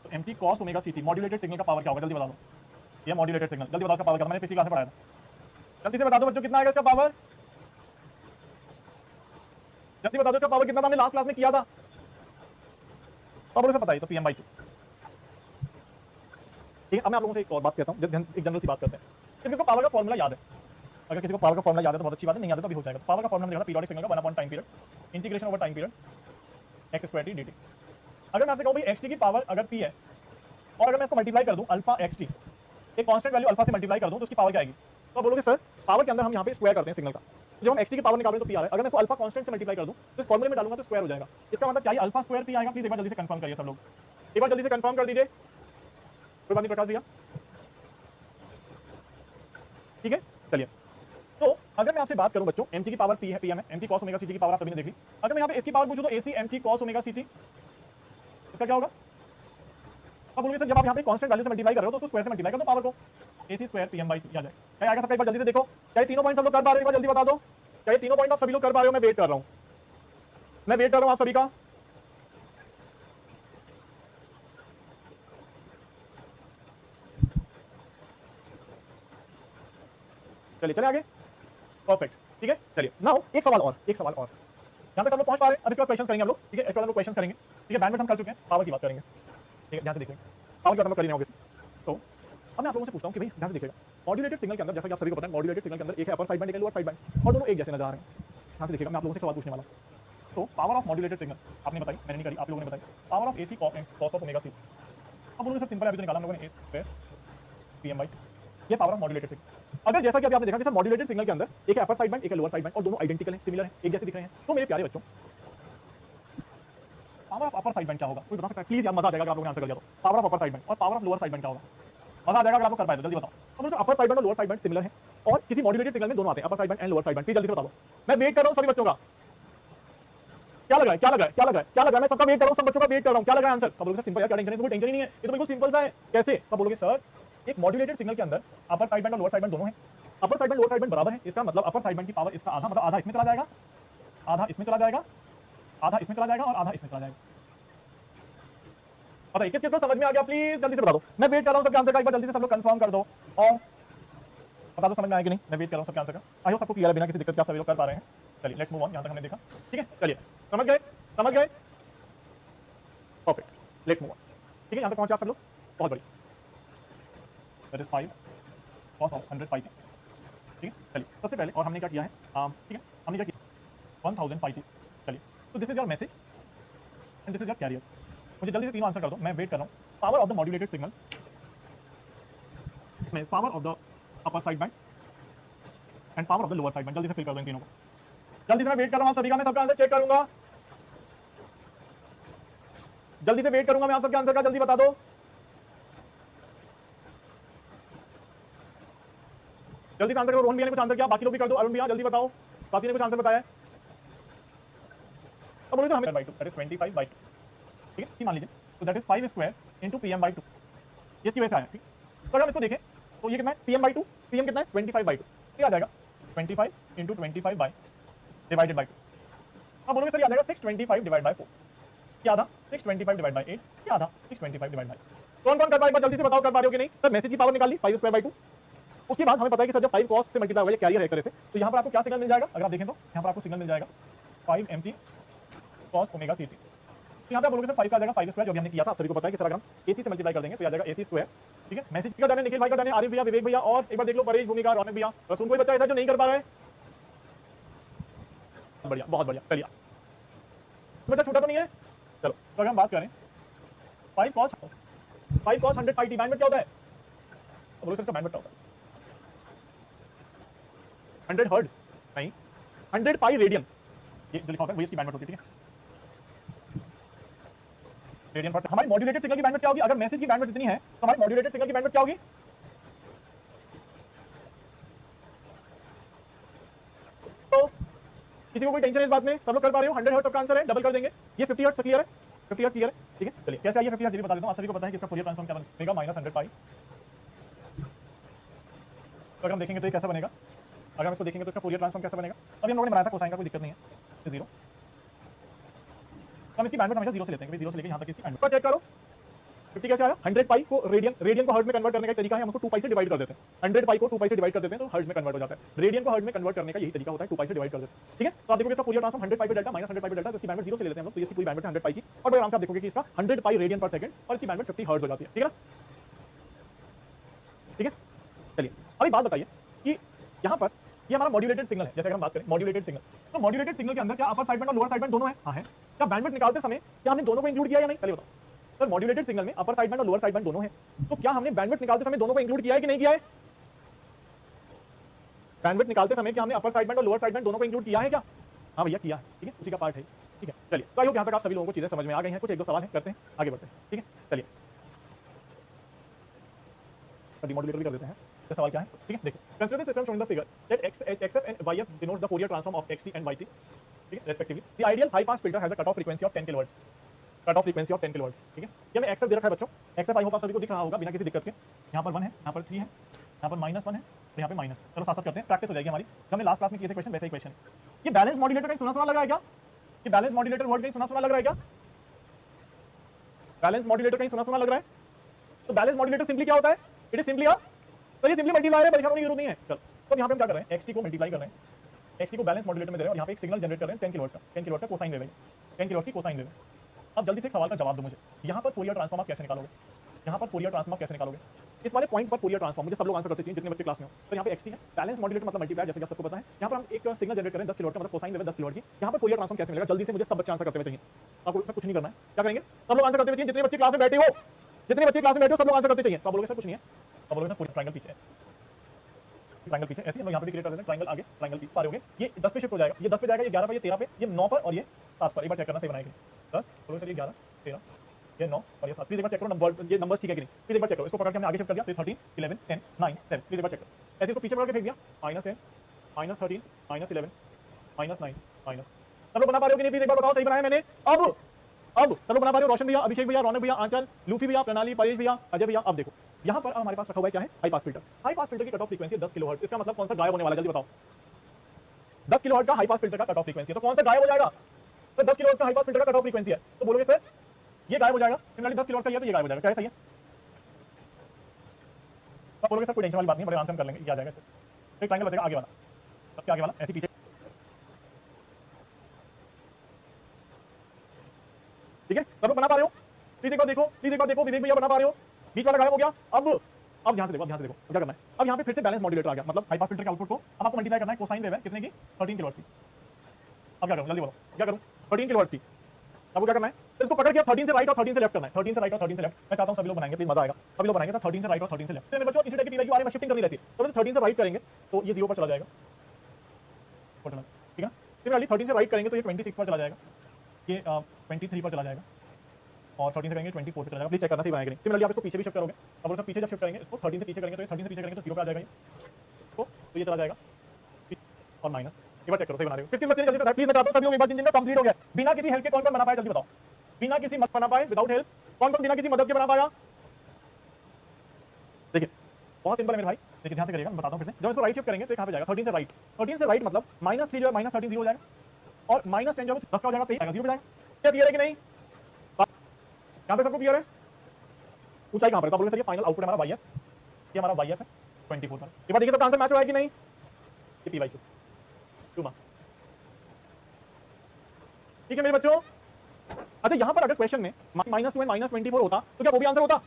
तो mt cos omega ct modulated signal का पावर क्या होगा? जल्दी बता दो। ये मॉड्यूलेटेड सिग्नल, जल्दी बताओ इसका पावर क्या? मैंने पिछली क्लास में पढ़ाया था, जल्दी से बता दो बच्चों कितना आएगा इसका पावर? जल्दी बता दो इसका पावर कितना था? हमने लास्ट क्लास में किया था, पावर से पता ही तो pm/2। ठीक है, अब मैं आप लोगों से एक और बात कहता हूँ, एक जनरल सी बात करते हैं। किसी को पावर का फॉर्मूला याद है? अगर किसी को पावर का फॉर्मूला याद है तो बहुत अच्छी बात है, नहीं याद है तो भी हो जाएगा। पावर का फॉर्मूला देखा था पीरियोडिक सिग्नल का 1 time period integration over time period x square t dt। अगर मैं आपसे कहूँ भाई xt की पावर अगर p है और अगर मैं इसको मल्टीप्लाई कर दूं अल्फा xt, एक कांस्टेंट वैल्यू अल्फा से मल्टीप्लाई कर दूं तो उसकी पावर क्या आएगी? तो आप बोलोगे सर पावर के अंदर हम यहाँ पे स्क्वायर करते हैं सिग्नल का, तो जब हम xt की पावर निकाल रहे हैं तो p आ रहा है। अगर मैं इसको अल्फा कांस्टेंट से मल्टीप्लाई कर दूं तो इस फॉर्मूले में डालूंगा तो स्क्वायर हो जाएगा। इसका मतलब क्या है? अल्फा स्क्वायर p आएगा। प्लीज एक बार जल्दी से कंफर्म करिए सब लोग, एक बार जल्दी से कंफर्म कर दीजिए। कोई बात नहीं प्रकाश भैया, ठीक है। चलिए, तो अगर मैं आपसे बात करूं बच्चों mt की पावर p है, pm है, mt cos ओमेगा ct की पावर आप सभी ने देख ली। अगर मैं यहाँ पे इसकी पावर पूछूं तो ac mt cos omega ct, इसका क्या होगा? अब बोलोगे सर जब आप यहाँ पे कांस्टेंट वैल्यू से मल्टीप्लाई कर रहे हो तो उसको स्क्वायर से मल्टीप्लाई कर दो पावर को, AC स्क्वायर PM/2 आ जाए। क्या आएगा सबका एक बार जल्दी से देखो, क्या ये तीनों पॉइंट सब लोग कर पा रहे हो? एक बार जल्दी बता दो, क्या ये तीनों पॉइंट आप सभी लोग कर पा रहे हो? मैं वेट कर रहा हूँ, मैं वेट कर रहा हूँ आप सभी का। चलिए चले आगे, परफेक्ट, ठीक है। चलिए नाउ एक सवाल और, यहाँ तक सब लोग पहुंच पा रहे हैं। अब इसके बाद क्वेश्चन करेंगे हम लोग, ठीक है। इसके बाद हम लोग क्वेश्चन करेंगे, ठीक है। बैंडविड्थ हम कर चुके हैं, पावर की बात करेंगे, ठीक है। ध्यान से देखिए, पावर की बात हम लोग कर ही नहीं होंगे। तो अब मैं आप लोगों से पूछता हूँ कि भाई ध्यान से देखिएगा, मॉड्यूलेटेड सिग्नल के अंदर जैसा कि आप सभी को पता है, मॉड्यूलेटेड सिग्नल के अंदर एक है अपर साइड बैंड, एक है लोअर साइड बैंड, और दोनों एक जैसे नजर आ रहे हैं। ध्यान से देखिएगा, मैं आप लोगों से सवाल पूछने वाला हूँ। तो पावर ऑफ मॉड्यूलेटेड सिग्नल आपने बताई, मैंने नहीं करी, आप लोगों ने बताई। Power of AC cos of omega c, अब बोलोगे सर सिंपल है, अभी तो निकाला हम लोगों ने, A स्क्वायर PM/2, ये पावर ऑफ मॉड्यूलेटेड सिग्नल। अगर जैसा कि अभी आपने देखा कि सर मॉड्यूलेटेड सिग्नल के अंदर एक है अपर साइड बैंड, एक है लोअर साइड बैंड, और दोनों आइडेंटिकल हैं, सिमिलर हैं, एक जैसे दिख रहे हैं, तो मेरे प्यारे बच्चों power of upper side band क्या होगा? कोई बता सकता है प्लीज? यार मजा आ जाएगा अगर आप लोगों ने आंसर कर दिया तो। Power of upper side band और power of lower side band क्या होगा? मजा आ जाएगा अगर आपको कर पाए तो, जल्दी बताओ। अब मुझे अपर साइड बैंड और लोअर साइड बैंड सिमिलर है, और किसी मॉड्यूलेटेड सिग्नल में दोनों आते हैं, अपर side band and lower side band. Please जल्दी से बता दो, मैं वेट कर रहा हूँ सभी बच्चों का। क्या लग रहा है, क्या लग रहा है, क्या लग रहा है, क्या लग रहा है? मैं सबका वेट कर रहा हूँ, सब बच्चों का वेट कर रहा हूँ। क्या लग रहा है आंसर? सब बोलोगे सिंपल यार, क्या टेंशन है? कोई टेंशन ही नहीं है, ये तो बिल्कुल सिंपल सा है। कैसे? सब बोलोगे सर एक मॉड्यूलेटेड सिग्नल के अंदर अपर साइड बैंड और लोअर साइड बैंड दोनों हैं, अपर side band lower side band बराबर है, इसका मतलब अपर साइड बैंड की पावर इसका आधा, मतलब आधा इसमें चला जाएगा, आधा इसमें चला जाएगा, आधा इसमें चला जाएगा, और आधा इसमें चला जाएगा। बताइए किस किस को समझ में आ गया? प्लीज जल्दी से बता दो, मैं वेट कर रहा हूँ सबके आंसर का। एक बार जल्दी से सब लोग कंफर्म कर दो और बता दो समझ में आया कि नहीं। मैं वेट कर रहा हूँ सबके आंसर का। आई होप सबको क्लियर है, बिना किसी दिक्कत के आप सभी लोग कर पा रहे हैं। चलिए लेट्स मूव ऑन, यहाँ तक हमने देखा, ठीक है। चलिए समझ गए, समझ गए, परफेक्ट, लेट्स मूव ऑन, ठीक है। यहाँ तक पहुंचे आप सब लोग, बहुत बढ़िया। That is 5 cos of 100 pi t, ठीक है। चलिए सबसे पहले और हमने क्या किया है, ठीक है, हमने क्या किया 1000 पाई t। चलिए तो this is your message and this is your carrier. मुझे जल्दी से तीनों आंसर कर दो, मैं वेट कर रहा हूँ। Power of the modulated signal means power of the upper side band and power of the lower side band. जल्दी से फिल कर दो इन तीनों को, जल्दी से। मैं वेट कर रहा हूँ सभी का, मैं सबका आंसर चेक करूंगा, जल्दी से वेट करूंगा मैं आप सबके आंसर का। जल्दी बता दो, जल्दी से आंसर करो। रोहन भैया ने कुछ आंसर किया, बाकी लोग भी कर दो। अरुण भैया जल्दी बताओ, बाकी ने कुछ आंसर बताया है। अब बोलो तो हमें बाई 2 दैट इज 25/2, ठीक है। मान लीजिए तो that is 5 square into PM/2, ये इसकी वजह से आया, ठीक। तो अगर हम इसको देखें तो ये कितना है PM/2, PM कितना है 25/2, ये आ जाएगा 25 इंटू 25 बाई डिवाइडेड बाई 2। अब बोलोगे सर ये आ जाएगा 625 डिवाइड बाई 4, ये आधा 625 डिवाइड बाई 8, ये आधा 625 डिवाइड बाई। कौन कौन कर पाएगा जल्दी से बताओ, कर पा रहे हो कि नहीं? सर मैसेज की पावर निकाल ली 5 स्क्वायर बाई 2। उसके बाद हमें पता है कि सर जब 5 cos से मल्टीप्लाई होगा कैरियर है एक तरह से, तो यहाँ पर आपको क्या सिग्नल मिल जाएगा? अगर आप देखें तो यहाँ पर आपको सिग्नल मिल जाएगा 5 mt cos ओमेगा ct। तो यहाँ पे आप बोलोगे सर 5 का आ जाएगा 5 स्क्वायर, जो भी हमने किया था, आप सभी को पता है कि सर अगर हम AC से मल्टीप्लाई कर देंगे तो आ जाएगा AC स्क्वायर, ठीक है। मैसेज का डाले, निखिल भाई का डाले, आरिफ भैया, विवेक भैया, और एक बार देख लो परेश, भूमिका, रौनक भैया, रसूल। कोई बच्चा ऐसा जो नहीं कर पा रहा है? बढ़िया, बहुत बढ़िया। चलिए बच्चा छोटा तो नहीं है? चलो तो अगर हम बात करें 5 cos 100 पाई t, बैंडविड्थ क्या होता है? बोलो सर इसका बैंडविड्थ क्या होता है? 100 हर्ट्ज नहीं, 100 पाई रेडियन, ये जो लिखा होता है वही इसकी बैंडविड्थ होती है, ठीक है। रेडियन पर हमारी मॉड्यूलेटेड सिग्नल की बैंडविड्थ क्या होगी? अगर मैसेज की बैंडविड्थ इतनी है तो हमारी मॉड्यूलेटेड सिग्नल की बैंडविड्थ क्या होगी? तो किसी को कोई टेंशन इस बात में? सब लोग कर पा रहे हो? 100 हर्ट्ज सबका आंसर है, डबल कर देंगे। ये 50 हर्ट्ज क्लियर है, 50 हर्ट्ज क्लियर है, ठीक है। चलिए कैसे आइए 50 हर्ट्ज बता देता हूं, आप सभी को पता है कि इसका फूरियर ट्रांसफॉर्म क्या बनेगा, -100 पाई। तो अगर हम देखेंगे तो ये कैसा बनेगा? अगर हम इसको देखेंगे तो इसका फूरियर ट्रांसफॉर्म कैसा बनेगा? अभी हम लोगों ने बनाया था कोसाइन का, कोई दिक्कत नहीं है, 0। हम इसकी बैंडविड्थ हमेशा 0 से लेते हैं, 0 से लेके यहाँ तक इसकी बैंडविड्थ चेक करो। 50 कैसे आया? 100 पाई को रेडियन को हर्ट्ज में कन्वर्ट करने का तरीका है, हम उसको 2 पाई से डिवाइड कर देते हैं। 100 पाई को 2 पाई से डिवाइड कर देते हैं तो हर्ट्ज में कन्वर्ट हो जाता है। रेडियन को हर्ट्ज में कन्वर्ट करने का यही तरीका होता है, 2 पाई से डिवाइड कर देते हैं, ठीक है। तो आप देखोगे इसका फूरियर ट्रांसफॉर्म 100 पाई पे डेल्टा -100 पाई पे डेल्टा, तो इसकी बैंडविड्थ 0 से लेते हैं हम लोग, तो इसकी पूरी बैंडविड्थ 100 पाई की, और बड़े आराम से आप देखोगे कि इसका 100 पाई रेडियन पर सेकंड और इसकी बैंडविड्थ 50 हर्ट्ज हो जाती है, ठीक है ना, ठीक है। चलिए अभी बात बताइए कि यहाँ पर ये हमारा मॉड्यूलेटेड सिग्नल है। जैसे अगर हम बात करें मॉड्यूलेटेड सिग्नल, तो मॉड्यूलेटेड सिग्नल के अंदर क्या अपर साइड बैंड और लोअर साइड बैंड दोनों है? हाँ है। क्या बैंडविड्थ निकालते समय क्या हमने दोनों को इंक्लूड किया या नहीं? पहले बताओ सर, मॉड्यूलेटेड सिग्नल में अपर साइड बैंड और लोअर साइड बैंड दोनों है, तो क्या हमने बैंडविड्थ निकालते समय दोनों को इंक्लूड किया है कि नहीं किया है? बैंडविड्थ निकालते समय क्या हमने अपर साइड बैंड और लोअर साइड बैंड दोनों को इंक्लूड किया है क्या? हाँ भैया किया है, ठीक है, उसी का पार्ट है, ठीक है। चलिए तो आई होप यहाँ तक आप सभी लोगों को चीजें समझ में आ गई हैं। कुछ एक दो सवाल है, करते हैं, आगे बढ़ते हैं, ठीक है। चलिए डिमॉड्यूलेटर भी कर देते हैं। तो सवाल क्या है, ठीक है, देखिए। Consider the system showing the figure that xf and yf denotes the Fourier transform of xt and yt, ठीक है, respectively. The ideal high pass filter has a cutoff frequency of 10 kilohertz. Cut off frequency of 10 kilohertz, ठीक है। ये हमें एक्सएफ दे रखा है बच्चों, एक्सएफ I hope आप सभी को दिख रहा होगा बिना किसी दिक्कत के। यहाँ पर 1 है, यहाँ पर 3 है, यहाँ पर -1 है और यहाँ पे माइनस। चलो साथ साथ करते हैं, प्रैक्टिस हो जाएगी हमारी। हमने लास्ट क्लास में किए थे क्वेश्चन, वैसे ही क्वेश्चन। ये बैलेंस मॉड्यूलेटर कहीं सुना सुना लग रहा है क्या? ये बैलेंस मॉड्यूलेटर वर्ड कहीं सुना सुना लग रहा है क्या? बैलेंस मॉड्यूलेटर कहीं सुना सुना लग रहा है? तो बैलेंस मॉड्यूलेटर सिंपली क्या होता है? इट इज सिंपली तो ये सिंपली मल्टीप्लायर है, परीक्षा में जरूरत नहीं है। चल तो यहाँ पे हम क्या कर रहे हैं, एक्सटी को मल्टीप्लाई कर रहे हैं, एक्सटी को बैलेंस मॉड्यूलेटर में दे रहे हैं और यहाँ पे एक सिग्नल जनरेट कर रहे हैं 10 किलोहर्ट्ज का, 10 किलोहर्ट्ज का कोसाइन वेव है, 10 किलोहर्ट्ज की कोसाइन वेव है। अब जल्दी से एक सवाल का जवाब दो मुझे, यहाँ पर फोरियर ट्रांसफॉर्म आप कैसे निकालोगे? यहाँ पर फोरियर ट्रांसफॉर्म कैसे निकालोगे? इस वाले पॉइंट पर फोरियर ट्रांसफॉर्म मुझे सब लोग आंसर करते हैं जितने बच्चे क्लास में हो। तो यहाँ पे एक्सटी है, बैलेंस मॉड्यूलेटर मतलब मल्टीप्लायर, जैसे कि आप सबको पता है। यहाँ पर हम एक सिग्नल जनरेट करें 10 किलोहर्ट्ज का, मतलब कोसाइन वेव है 10 किलोहर्ट्ज की। यहाँ पर फोरियर ट्रांसफॉर्म कैसे मिलेगा? जल्दी से मुझे सब बच्चे आंसर करते हुए चाहिए, आपको कुछ नहीं करना है। क्या करेंगे? सब लोग आंसर करते हुए चाहिए, जितने बच्चे क्लास में बैठे हो, जितने बच्चे क्लास में बैठे हो सब लोग आंसर करते चाहिए। तो बोलोगे सर कुछ नहीं है, तो बोलोगे सर पूरी ट्रायंगल पीछे है, ट्रायंगल पीछे ऐसे हम यहाँ पे क्रिएट कर देते हैं, ट्रायंगल आगे, ट्रायंगल पीछे। पारे हो गए, ये 10 पे शिफ्ट हो जाएगा, ये 10 पे जाएगा, ये 11 पे, ये 13 पे, ये 9 पर और ये 7 पर। एक बार चेक करना सही बनाएंगे 10, बोलोगे सर ये 11 13 ये 9 और ये 7। प्लीज एक बार चेक करो नंबर, ये नंबर्स ठीक है कि नहीं, प्लीज एक बार चेक करो। इसको पकड़ के हमने आगे शिफ्ट कर दिया, तो 13 11 10 9 7। प्लीज एक बार चेक करो, ऐसे इसको पीछे पकड़ के फेंक दिया, -10 -13 -11 -9 माइनस। सब लोग बना पा रहे हो कि नहीं? प्लीज एक बार बताओ सही बनाया मैंने? अब सब लोग बना पा रहे हो? रोशन भैया, अभिषेक भैया, रौनक भैया, आंचल, लूफी भैया, प्रणाली, परेश भैया, अजय भैया। अब देखो यहाँ पर हमारे पास रखा हुआ है क्या है? High pass filter. High pass filter की कट ऑफ फ्रीक्वेंसी 10 किलोहर्ट्ज। इसका मतलब कौन सा गायब होने वाला है? जल्दी बताओ। 10 किलोहर्ट्ज का हाई पास फिल्टर का कट ऑफ फ्रीक्वेंसी है, तो कौन सा गायब हो जाएगा? तो 10 किलोहर्ट्ज का हाई पास फिल्टर का कट ऑफ फ्रीक्वेंसी है, तो बोलोगे सर ये गायब हो जाएगा। सिमिलरली 10 किलोहर्ट्ज का ये, तो ये गायब हो जाएगा। क्या है? सही है? तो बोलोगे सर कोई टेंशन वाली बात नहीं, बड़े आराम से हम कर लेंगे, ये आ जाएगा। तो एक ट्रायंगल बचेगा आगे वाला, सबके आगे वाला ऐसे पीछे, ठीक है। सब लोग बना पा रहे हो? प्लीज एक बार देखो, प्लीज एक बार देखो, विवेक भैया बना पा रहे हो? बीच वाला गायब हो गया। अब ध्यान से देखो, अब ध्यान से देखो क्या करना है। अब यहाँ पे फिर से बैलेंस मॉड्यूलेटर आ गया, मतलब हाई पास फिल्टर के आउटपुट को अब आपको मल्टीप्लाई करना है। कोसाइन वेव है कितने की? 13 किलोहर्ट्ज की। अब क्या करूँ? जल्दी बोलो क्या करूँ? 13 किलोहर्ट्ज की। अब क्या करना है? तो इसको पकड़ के 13 से राइट और 13 से लेफ्ट करना है, 13 से राइट और 13 से लेफ्ट। मैं चाहता हूँ सभी लोग बनाएंगे, प्लीज मजा आएगा। सभी लोग बनाएंगे तो 13 से राइट और 13 से लेफ्ट। तो मेरे बच्चों इसी टाइप की पीवाई की शिफ्टिंग करनी रहती है। तो 13 से राइट करेंगे तो ये 0 पर चला जाएगा, ठीक है ना। सिमिलरली 13 से राइट करेंगे तो ये 26 पर चला जाएगा, ये 23 पर चला जाएगा और 13 से करेंगे 24 पे चला जाएगा। प्लीज चेक करना सही बनाएगा नहीं। सिमिलरली आप इसको पीछे भी शिफ्ट करोगे, अब सब पीछे जब शिफ्ट करेंगे, इसको 13 से पीछे करेंगे तो ये 13 से पीछे करेंगे तो 0 पे आ जाएगा ये, तो ये चला जाएगा और माइनस। एक बार चेक करो सही बना रहे हो? 15 बच्चे जल्दी प्लीज बता दो सभी लोग एक बार, जिन जिनका कंप्लीट हो गया बिना किसी हेल्प के। कौन कौन बना पाया जल्दी बताओ? बिना किसी मदद बना पाए, विदाउट हेल्प। कौन कौन बिना किसी मदद के बना पाया? देखिए बहुत सिंपल है मेरे भाई, देखिए ध्यान से करिएगा, मैं बताता हूं फिर से। जब इसको राइट शिफ्ट करेंगे तो कहां पे जाएगा? 13 से राइट। 13 से राइट मतलब -3 जो है -13 0 हो जाएगा और -10 जो है 10 का हो जाएगा, तो 0 पे जाएगा। क्या क्लियर है कि नहीं? यहां पे सबको क्लियर है? ऊंचाई कहां पर? तो बोलोगे सर ये फाइनल आउटपुट हमारा YF, ये हमारा YF है 24 पर। एक बार देखिए तो आंसर मैच हो रहा है कि नहीं? ये PY2 2 मार्क्स, ठीक है मेरे बच्चों। अच्छा यहाँ पर अगर क्वेश्चन में -2 एंड -24 होता तो क्या वो भी आंसर होता?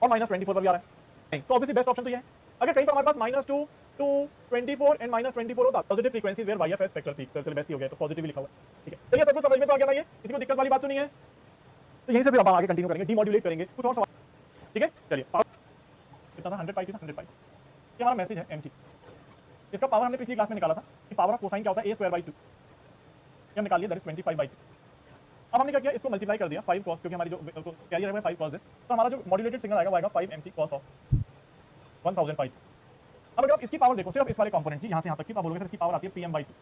और -24 पर भी आ रहा है नहीं, तो ऑब्वियसली बेस्ट ऑप्शन तो ये है। अगर कहीं पर हमारे पास -2 2 24 एंड -24 होता, पॉजिटिव फ्रीक्वेंसी वेयर YF है स्पेक्ट्रल पीक, तो बेस्ट ही हो गया, तो पॉजिटिव लिखा हुआ है, ठीक है। चलिए सब कुछ समझ में तो आ गया ना? ये किसी को दिक्कत वाली बात तो नहीं है? तो यहीं से फिर हम आगे कंटिन्यू करेंगे, डीमॉड्यूलेट करेंगे कुछ और सवाल, ठीक है। चलिए कितना था? 100 पाई थी ना, 100 पाई। ये हमारा मैसेज है MT। इसका पावर हमने पिछली क्लास में निकाला था कि पावर ऑफ कोसाइन क्या होता है? A² 2 ये हम निकाल लिया, दैट इज 25/2। अब हमने क्या किया? इसको मल्टीप्लाई कर दिया 5 cos, क्योंकि हमारी जो कैरियर है 5 cos दिस, तो हमारा जो मॉड्यूलेटेड सिग्नल आएगा वो आएगा 5 MT cos ऑफ 1005। अब अगर आप इसकी पावर देखो, सिर्फ इस वाले कंपोनेंट की यहाँ से यहाँ तक की, तो बोलोगे सर इसकी पावर आती है PM/2।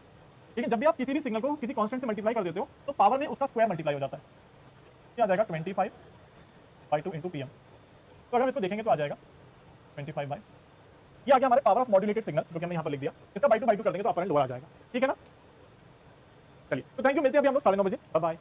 लेकिन जब भी आप किसी भी सिग्नल को किसी कांस्टेंट से मल्टीप्लाई कर देते हो तो पावर में उसका स्क्वायर मल्टीप्लाई हो जाता है, क्या आ जाएगा? 25/2 इंटू PM। तो अगर हम इसको देखेंगे तो आ जाएगा 25/, ये आ गया हमारे पावर ऑफ मॉड्यूलेटेड सिग्नल, जो कि हमने यहाँ पर लिख दिया। इसका बाई टू कर देंगे तो अपरेंट लोअर आ जाएगा, ठीक है ना। चलिए तो थैंक यू, मिलते हैं अभी हम लोग 9:30 बजे, बाय बाय।